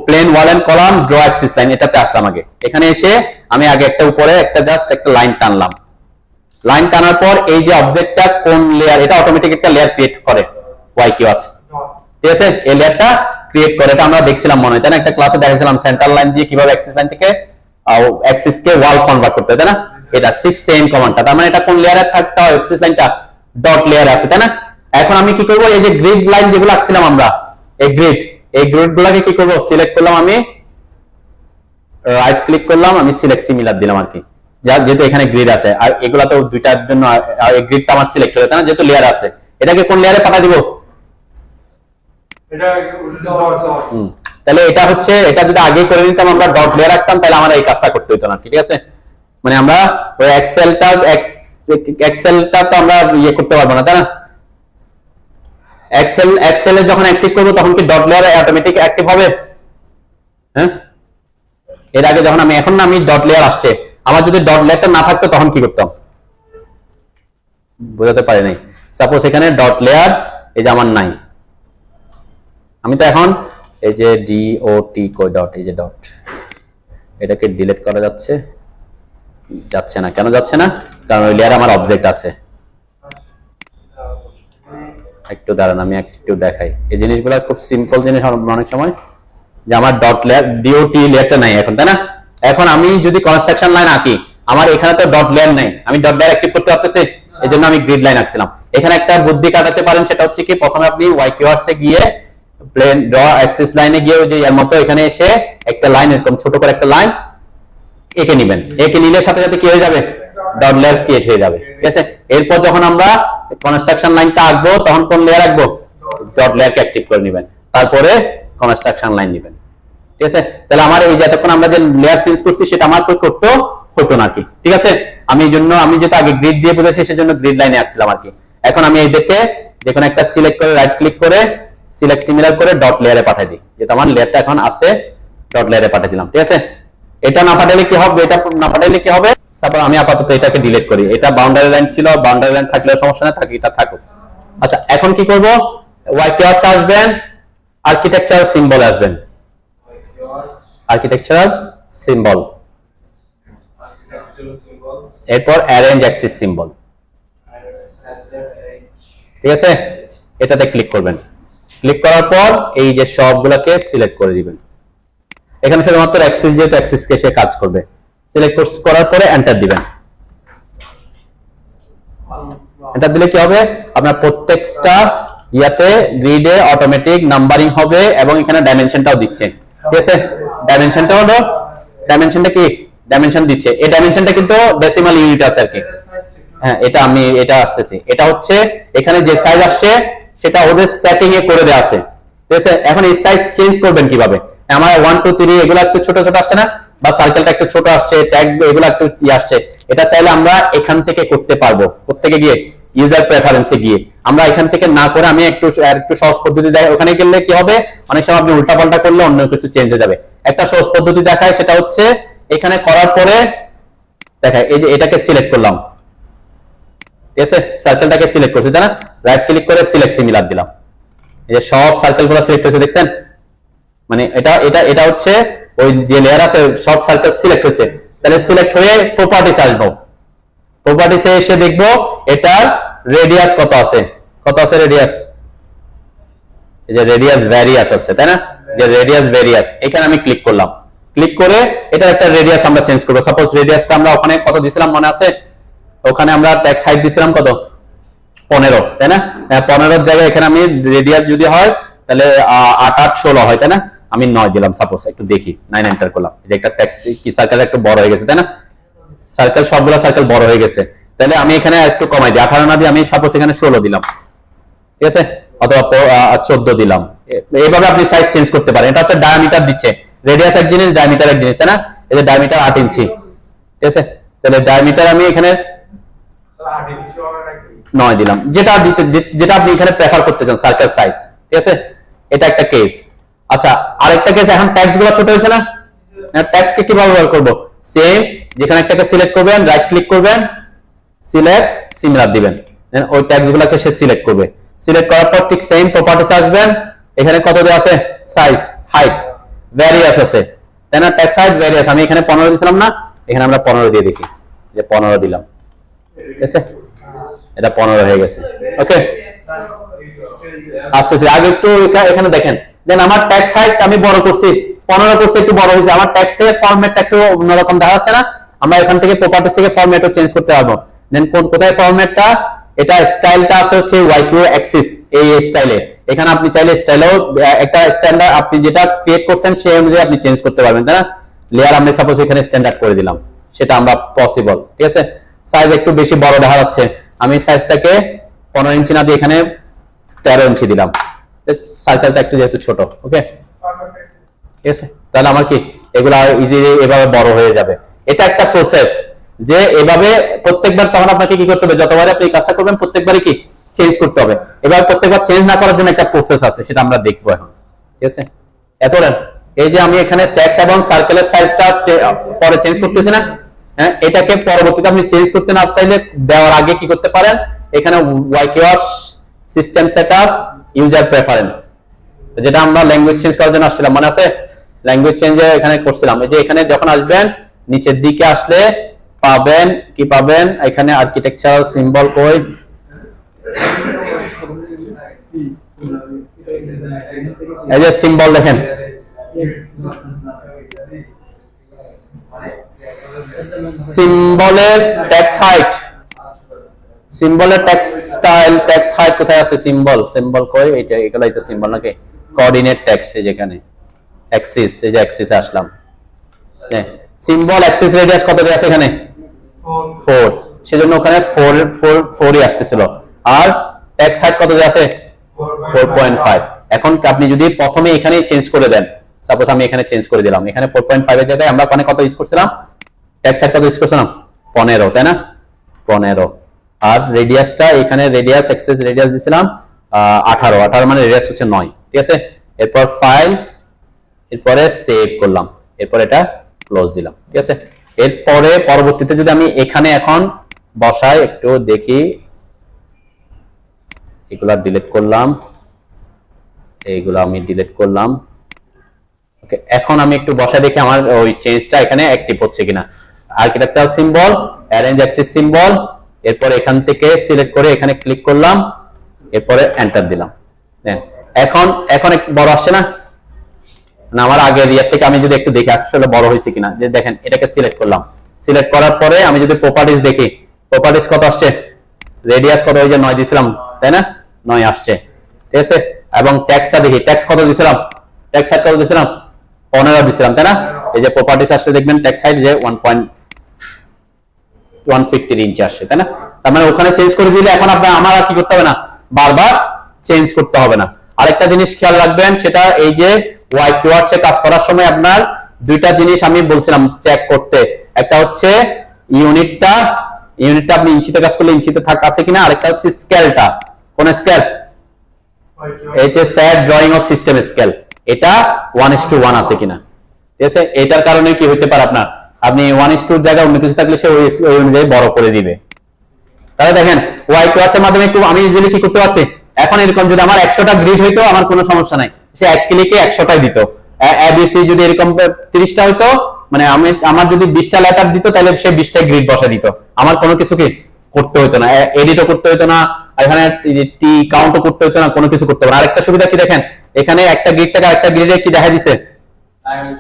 plain wall and column draw axis line, এটাতে আসলাম আগে। এখানে এসে আমি আগে একটা উপরে একটা জাস্ট একটা লাইন টানলাম। লাইন টানার পর এই যে অবজেক্টটা কোন লেয়ার, এটা অটোমেটিক একটা লেয়ার ক্রিয়েট করে, ওয়াই কিউ আছে। ঠিক আছে, এই লেয়ারটা ক্রিয়েট করে, এটা আমরা দেখছিলাম মনে হয়, তাই না? একটা ক্লাসে দেখাইছিলাম সেন্টার লাইন দিয়ে কিভাবে অ্যাক্সিস লাইন থেকে অ্যাক্সিস কে ওয়াল কনভার্ট করতে হয়, তাই না? এটা 6 সেম কমান্ডটা। তার মানে এটা কোন লেয়ারে থাকতে হয়, অ্যাক্সিস লাইনটা ডট লেয়ার আছে, তাই না? এখন আমি কি করব, এই যে গ্রিড লাইন যেগুলো আঁকছিলাম আমরা, এই গ্রিড গুলোকে কি করব, সিলেক্ট করলাম আমি, রাইট ক্লিক করলাম, আমি সিলেক্ট সিমিলার দিলাম আর কি, যেহেতু এখানে গ্রিড আছে। আর এগুলা তো দুইটার জন্য এই গ্রিডটা আমার সিলেক্ট হলো, তাই না? যেহেতু লেয়ার আছে, এটাকে কোন লেয়ারে পাঠা দিব, তাহলে এটা হচ্ছে, এটা যদি আগে করে নিতাম আমরা ডট লেয়ার রাখতাম, তাহলে আমরা এই কাজটা করতে হতো না। ঠিক আছে, মানে আমরা ওই এক্সেলটা তো আমরা ইয়ে করতে পারবো না, তাই না? এক্সেল এ যখন অ্যাক্টিভ করব তখন কি ডট লেয়ার অটোমেটিক অ্যাক্টিভ হবে? হ্যাঁ, এর আগে যখন আমি ডট লেয়ার আসছে, আমার যদি ডট লেয়ারটা না থাকতো তখন কি করতাম, বোঝাতে পারি নাই। সাপোজ এখানে ডট লেয়ার এই যে আমার নাই, আমি তো এখন এই যে DOT কই ডট, এই যে ডট, এটাকে ডিলিট করা যাচ্ছে না। কেন যাচ্ছে না? কারণ ওই লেয়ার আমার অবজেক্ট আছে। একটু দাঁড়ান, আমি একটু দেখাই। এই জিনিসগুলো খুব সিম্পল জিনিস অনেক সময়, যে আমার ডট লেয়ার DOT লেয়ারটা নাই এখন, তাই না? এখন আমি যদি কনস্ট্রাকশন লাইন আঁকি, আমার এখানে তো ডট লেয়ার নাই, আমি ডট লেয়ার অ্যাক্টিভ করতে পারতেছি, এই জন্য আমি গ্রিড লাইন আঁকছিলাম। এখানে একটা বুদ্ধি কাটাতে পারেন, সেটা হচ্ছে কি, প্রথমে আপনি ওয়াই কিওয়ার্ডসে গিয়ে প্লেন ড্র অ্যাক্সিস লাইনে গিয়ে ওই যে এর মতো এখানে এসে একটা লাইন, এরকম ছোট করে একটা লাইন এঁকে নেবেন। এঁকে নিলে সাথে সাথে কি হয়ে যাবে, ডট লেয়ার ক্রিয়েট হয়ে যাবে। ঠিক আছে, এরপর যখন আমরা কনস্ট্রাকশন লাইনটা আঁকবো, তখন কোন লেয়ার আঁকবো, ডট লেয়ারকে অ্যাক্টিভ করে নেবেন, তারপরে কনস্ট্রাকশন লাইন নেবেন। ঠিক আছে, তাহলে আমার এই যতক্ষণ আমরা যে লেয়ার চেঞ্জ করছি সেটা আমার করতে হতো না কি। ঠিক আছে, আমি যেটা আগে গ্রিড দিয়ে বুঝেছি, সেজন্য গ্রিড লাইনে আঁকছিলাম আর কি। এখন আমি এই দেখে যেকোনো একটা সিলেক্ট করে রাইট ক্লিক করে সিলেক্ট সিমিলার করে ডট লেয়ারে পাঠিয়ে দিই, যেটা আমার লেয়ারটা এখন আছে, ডট লেয়ারে পাঠিয়ে দিলাম। ঠিক আছে, এটা না পাঠালে কি হবে, এটা না পাঠালে কি হবে, তারপর আমি আপাতত এটাকে ডিলিট করি। এটা বাউন্ডারি লাইন ছিল, বাউন্ডারি লাইন থাকলে সমস্যা না, থাকি এটা থাকুক। আচ্ছা, এখন কি করব, ওয়াই কিওয়ার্ডস আসবেন, আর্কিটেকচারাল সিম্বল আসবেন, আর্কিটেকচারাল সিম্বল, এরপর অ্যারেঞ্জ অ্যাক্সিস সিম্বল। ঠিক আছে, এটাতে ক্লিক করবেন। ক্লিক করার পর এই যে সবগুলোকে সিলেক্ট করে দিবেন। এখানে শুধুমাত্র অ্যাক্সিস, যেহেতু অ্যাক্সিসকে সে কাজ করবে, সিলেক্ট করার পরে এন্টার দিবেন। এন্টার দিলে কি হবে, আপনার প্রত্যেকটা ইয়াতে গ্রিডে অটোমেটিক নাম্বারিং হবে, এবং এখানে ডাইমেনশনটাও দিচ্ছে। ঠিক আছে, ডাইমেনশনটা কি, ডাইমেনশন দিচ্ছে। এই ডাইমেনশনটা কিন্তু ডেসিমাল ইউনিট আছে আর কি। হ্যাঁ এটা আসতেছি, এটা হচ্ছে এখানে যে সাইজ আসছে সেটা ওদের সেটিং এ করে দেওয়া আছে, ঠিক আছে। এখন এই সাইজ চেঞ্জ করবেন কিভাবে? আমার 1 2 3 এগুলো একটু ছোট ছোট আসছে না, বা সার্কেলটা একটু ছোট আসছে, ট্যাক্স এগুলো একটু আসছে, এটা চাইলে আমরা এখান থেকে করতে পারবো। প্রত্যেকে গিয়ে ইউজার প্রেফারেন্সে গিয়ে আমরা এখান থেকে না করে আমি একটু সহজ পদ্ধতি দেখাই। ওখানে গেলে কি হবে, অনেক সময় আপনি উল্টাপাল্টা করলে অন্য কিছু চেঞ্জ হয়ে যাবে। একটা সহজ পদ্ধতি দেখায়, সেটা হচ্ছে এখানে করার পরে দেখায়, এই যে এটাকে সিলেক্ট করলাম, ঠিক আছে, সার্কেলটাকে সিলেক্ট করছি, তাই না? রাইট ক্লিক করে সিলেক্ট সিমিলার দিলাম, এই যে সব সার্কেলগুলো সিলেক্ট হয়েছে, দেখছেন? মানে এটা এটা এটা হচ্ছে ওই যে লেয়ার আছে সব সার্কেল সিলেক্ট হয়েছে। তাহলে সিলেক্ট হয়ে প্রপার্টিস আসবো, প্রপার্টিসে এসে দেখবো এটার রেডিয়াস কত আছে, কত আছে রেডিয়াস, এই যে রেডিয়াস ভ্যারিয়াস আছে, তাই না? যে রেডিয়াস ভ্যারিয়াস, এখানে আমি ক্লিক করলাম, ক্লিক করে এটা একটা রেডিয়াস আমরা চেঞ্জ করবো। সাপোজ রেডিয়াসটা আমরা ওখানে কত দিছিলাম মনে আছে? ওখানে আমরা ট্যাক্স হাইট দিছিলাম কত, 15, তাই না? 15 জায়গায় এখানে আমি রেডিয়াস যদি হয় তাহলে 8 8 16 হয়, তাই না? আমি 9 দিলাম সাপোজ, একটু দেখি 9 এন্টার করলাম, যে একটা ট্যাক্স কি সার্কেল একটু বড় হয়ে গেছে, তাই না? সার্কেল সবগুলো সার্কেল বড় হয়ে গেছে। তাহলে আমি এখানে একটু কমাই দিই, 18 না দিয়ে আমি সাপোজ এখানে 16 দিলাম, ঠিক আছে, অথবা 14 দিলাম। এইভাবে আপনি সাইজ চেঞ্জ করতে পারেন। এটা হচ্ছে ডায়ামিটার দিচ্ছে, রেডিয়াস এক জিনিস, ডায়ামিটার এক জিনিস, তাই না? এই যে ডায়ামিটার 8 ইঞ্চি, ঠিক আছে, তাহলে ডায়ামিটার আমি এখানে 9 দিলাম, যেটা আপনি এখানে প্রেফার করতে চান সার্কেল সাইজ, ঠিক আছে। এটা একটা কেস। আচ্ছা, আরেকটা কেস, এখন ট্যাক্স গুলো ছোট হয়েছে না, ট্যাক্স কে কিভাবে ব্যবহার করব? সেম, যেখানে একটাকে সিলেক্ট করবেন, রাইট ক্লিক করবেন, সিলেক্ট সিমিলার দিবেন, ওই ট্যাক্স গুলোকে সে সিলেক্ট করবে। সিলেক্ট করার পর ঠিক সেম প্রপার্টিস আসবেন, এখানে কত দেওয়া আছে, সাইজ, হাইট, ভ্যারিয়াস আছে, তাই না? ট্যাক্স হাইট ভ্যারিয়াস আমি এখানে 15 দিছিলাম না, এখানে আমরা 15 দিয়ে দেখি, যে 15 দিলাম, ঠিক আছে, এটা 15 হয়ে গেছে। ওকে, আস্তে আগে একটু এখানে দেখেন, দেন আমার ট্যাক্স হাইট আমি বড় করছি, 15 করছি, একটু বড় হয়েছে, আমার ট্যাক্সের ফরম্যাটটা একটু অন্যরকম দেখা যাচ্ছে না? আমরা এখান থেকে প্রপার্টিস থেকে ফরম্যাটও চেঞ্জ করতে পারবো। দেন কোথায় ফরম্যাটটা, এটা স্টাইলটা আছে হচ্ছে ওয়াইকিউ অ্যাক্সিস, এই স্টাইলে। এখানে আপনি চাইলে স্টাইলও একটা স্ট্যান্ডার্ড আপনি যেটা ক্রিয়েট করছেন সেই অনুযায়ী আপনি চেঞ্জ করতে পারবেন, তাই না? লেয়ার আমি সাপোজ এখানে স্ট্যান্ডার্ড করে দিলাম, সেটা আমরা পসিবল, ঠিক আছে। সাইজ একটু বেশি বড় দেখা যাচ্ছে, আমি সাইজটাকে 15 ইঞ্চি না দিয়ে এখানে 13 ইঞ্চি দিলাম, সার্কেলটা একটু যেহেতু ছোট, ওকে, ঠিক আছে। তাহলে আমার কি এগুলা ইজিলি এভাবে বড় হয়ে যাবে। এটা একটা প্রসেস, যে এভাবে প্রত্যেকবার তখন আপনাকে কি করতে হবে, যতবার আপনি কাজটা করবেন প্রত্যেকবারই কি চেঞ্জ করতে হবে। এবার প্রত্যেকবার চেঞ্জ না করার জন্য একটা প্রসেস আছে, সেটা আমরা দেখবো এখন, ঠিক আছে। এতটা এই যে আমি এখানে ট্যাক্স এবং সার্কেলের সাইজটা পরে চেঞ্জ করতেছি না, হ্যাঁ, এটাকে পরবর্তীতে আপনি চেঞ্জ করতে না চাইলে দেওয়ার আগে কি করতে পারেন, এখানে ওয়াইকিউআর সিস্টেম সেটআপ ইউজার প্রেফারেন্স, যেটা আমরা ল্যাঙ্গুয়েজ চেঞ্জ করার জন্য আসছিলাম, মনে আছে? ল্যাঙ্গুয়েজ চেঞ্জে এখানে করছিলাম। এই যে এখানে যখন আসবেন নিচের দিকে আসলে পাবেন কি পাবেন, এখানে আর্কিটেকচারাল সিম্বল কই, এই যে সিম্বল দেখেন, সিম্বলের ট্যাক্স হাইট, সিম্বলের ট্যাক্স স্টাইল, ট্যাক্স হাইট কোথায় আছে, সিম্বল, সিম্বল কই, এটা এগুলাই তো সিম্বল নাকি? কোঅর্ডিনেট ট্যাক্স, এই যেখানে অ্যাক্সিস, এই যে অ্যাক্সিসে আসলাম, হ্যাঁ, সিম্বল অ্যাক্সিস রেডিয়াস কত দেয়া আছে এখানে 4, সেজন্য ওখানে 4ই আসতেছিল। আর ট্যাক্স হাইট কত দেয়া আছে 4.5। এখন আপনি যদি প্রথমে এখানে চেঞ্জ করে দেন, সাপোজ আমি এখানে চেঞ্জ করে দিলাম, এখানে 4.5 এর জায়গায় আমরা ওখানে কত ইউজ করছিলাম, ট্যাক্স হাইট কত ইউজ করছিলাম 15, তাই না? 15। আর রেডিয়াসটা এখানে রেডিয়াস অ্যাক্সেস রেডিয়াস দিছিলাম 18 মানে রেডিয়াস হচ্ছে 9, ঠিক আছে। এরপর ফাইল, এরপরে সেভ করলাম, এরপর এটা ক্লোজ দিলাম, ঠিক আছে। এরপরে পরবর্তীতে যদি আমি এখানে এখন বসাই, একটু দেখি, এগুলা ডিলিট করলাম, এইগুলো আমি ডিলিট করলাম, ওকে। এখন আমি একটু বসাই দেখি আমার ওই চেঞ্জটা এখানে অ্যাক্টিভ হচ্ছে কিনা। Architectural symbol, arrange Axis symbol, এরপর এখান থেকে সিলেক্ট করে এখানে ক্লিক করলাম, এরপরে এন্টার দিলাম। এখন বড় আসছে না? আমার আগের ইয়ার থেকে আমি যদি একটু দেখি আসলে বড় হয়েছে কিনা, যে দেখেন এটাকে সিলেক্ট করলাম, সিলেক্ট করার পরে আমি যদি প্রপার্টিস দেখি, প্রপার্টিস কত আসছে, রেডিয়াস কত, ওই যে 9 দিছিলাম, তাই না? 9 আসছে, ঠিক আছে। এবং ট্যাক্সটা দেখি, ট্যাক্স কত দিছিলাম, ট্যাক্স হাইট কত দিছিলাম 15 দিছিলাম, তাই না? এই যে প্রপার্টিস আসলে দেখবেন ট্যাক্স হাইট যে 1.150 ইঞ্চি আসছে, তাই না? তার মানে ওখানে চেঞ্জ করে দিলে এখন আপনার আমার আর কি করতে হবে না, বারবার চেঞ্জ করতে হবে না। আরেকটা জিনিস খেয়াল রাখবেন, সেটা এই যে ওয়াই কিওয়ার্ডসে কাজ করার সময় আপনার দুইটা জিনিস আমি বলছিলাম চেক করতে। একটা হচ্ছে ইউনিটটা আপনি ইঞ্চিতে কাজ করলে ইঞ্চিতে আছে কিনা, আরেকটা হচ্ছে স্কেলটা। কোন স্কেল? এই যে স্যাট ড্রয়িং অফ সিস্টেম স্কেল, এটা 1:1 আছে কিনা। ঠিক আছে, এটার কারণে কি হতে পারে আপনার, আপনি 1:2 জায়গায় অন্য কিছু থাকলে সে ওই অনুযায়ী বড় করে দিবে। তাহলে দেখেন ওয়াই কিওয়ার্ডসের মাধ্যমে একটু আমি ইজিলি কি করতে পারছি। এখন এরকম যদি আমার 100টা গ্রিড হইতো আমার কোনো সমস্যা নাই, সে এক ক্লিকে 100টাই দিত। এবিসি যদি এরকম 30টা হইতো, মানে আমার যদি 20টা লেটার দিত তাহলে সে 20টা গ্রিড বসা দিত, আমার কোনো কিছু কি করতে হতো না, এডিটও করতে হতো না, এখানে টি কাউন্টও করতে হতো না, কোনো কিছু করতে হবে না। আরেকটা সুবিধা কি দেখেন, এখানে একটা গ্রিড থেকে আরেকটা গ্রিডে কি দেখা দিছে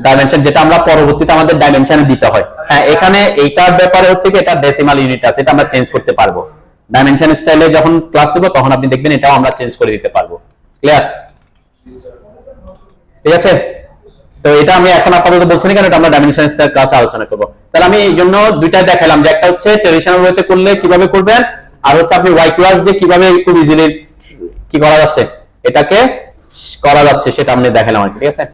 ডাইমেনশন, যেটা আমরা পরবর্তীতে আমাদের ডাইমেনশনে দিতে হয়। হ্যাঁ, এখানে এইটার ব্যাপারে হচ্ছে কি এটা ডেসিমাল ইউনিট আছে, এটা আমরা চেঞ্জ করতে পারবো। ডাইমেনশন স্টাইলে যখন ক্লাস দেব তখন আপনি দেখবেন এটাও আমরা চেঞ্জ করে দিতে পারবো। ক্লিয়ার? ঠিক আছে, তো এটা আমি এখন আপাতত বলছি না, কারণ এটা আমরা ডাইমেনশন স্টাইল ক্লাসে আলোচনা করব। তাহলে আমি এই জন্য দুইটা দেখালাম, যে একটা হচ্ছে ট্রেডিশনাল ওয়েতে করলে কিভাবে করবেন, আর হচ্ছে আপনি ওয়াই কিওয়ার্ডস দিয়ে কিভাবে খুব ইজিলি কি করা যাচ্ছে, এটাকে করা যাচ্ছে সেটা আমি দেখালাম। ঠিক আছে।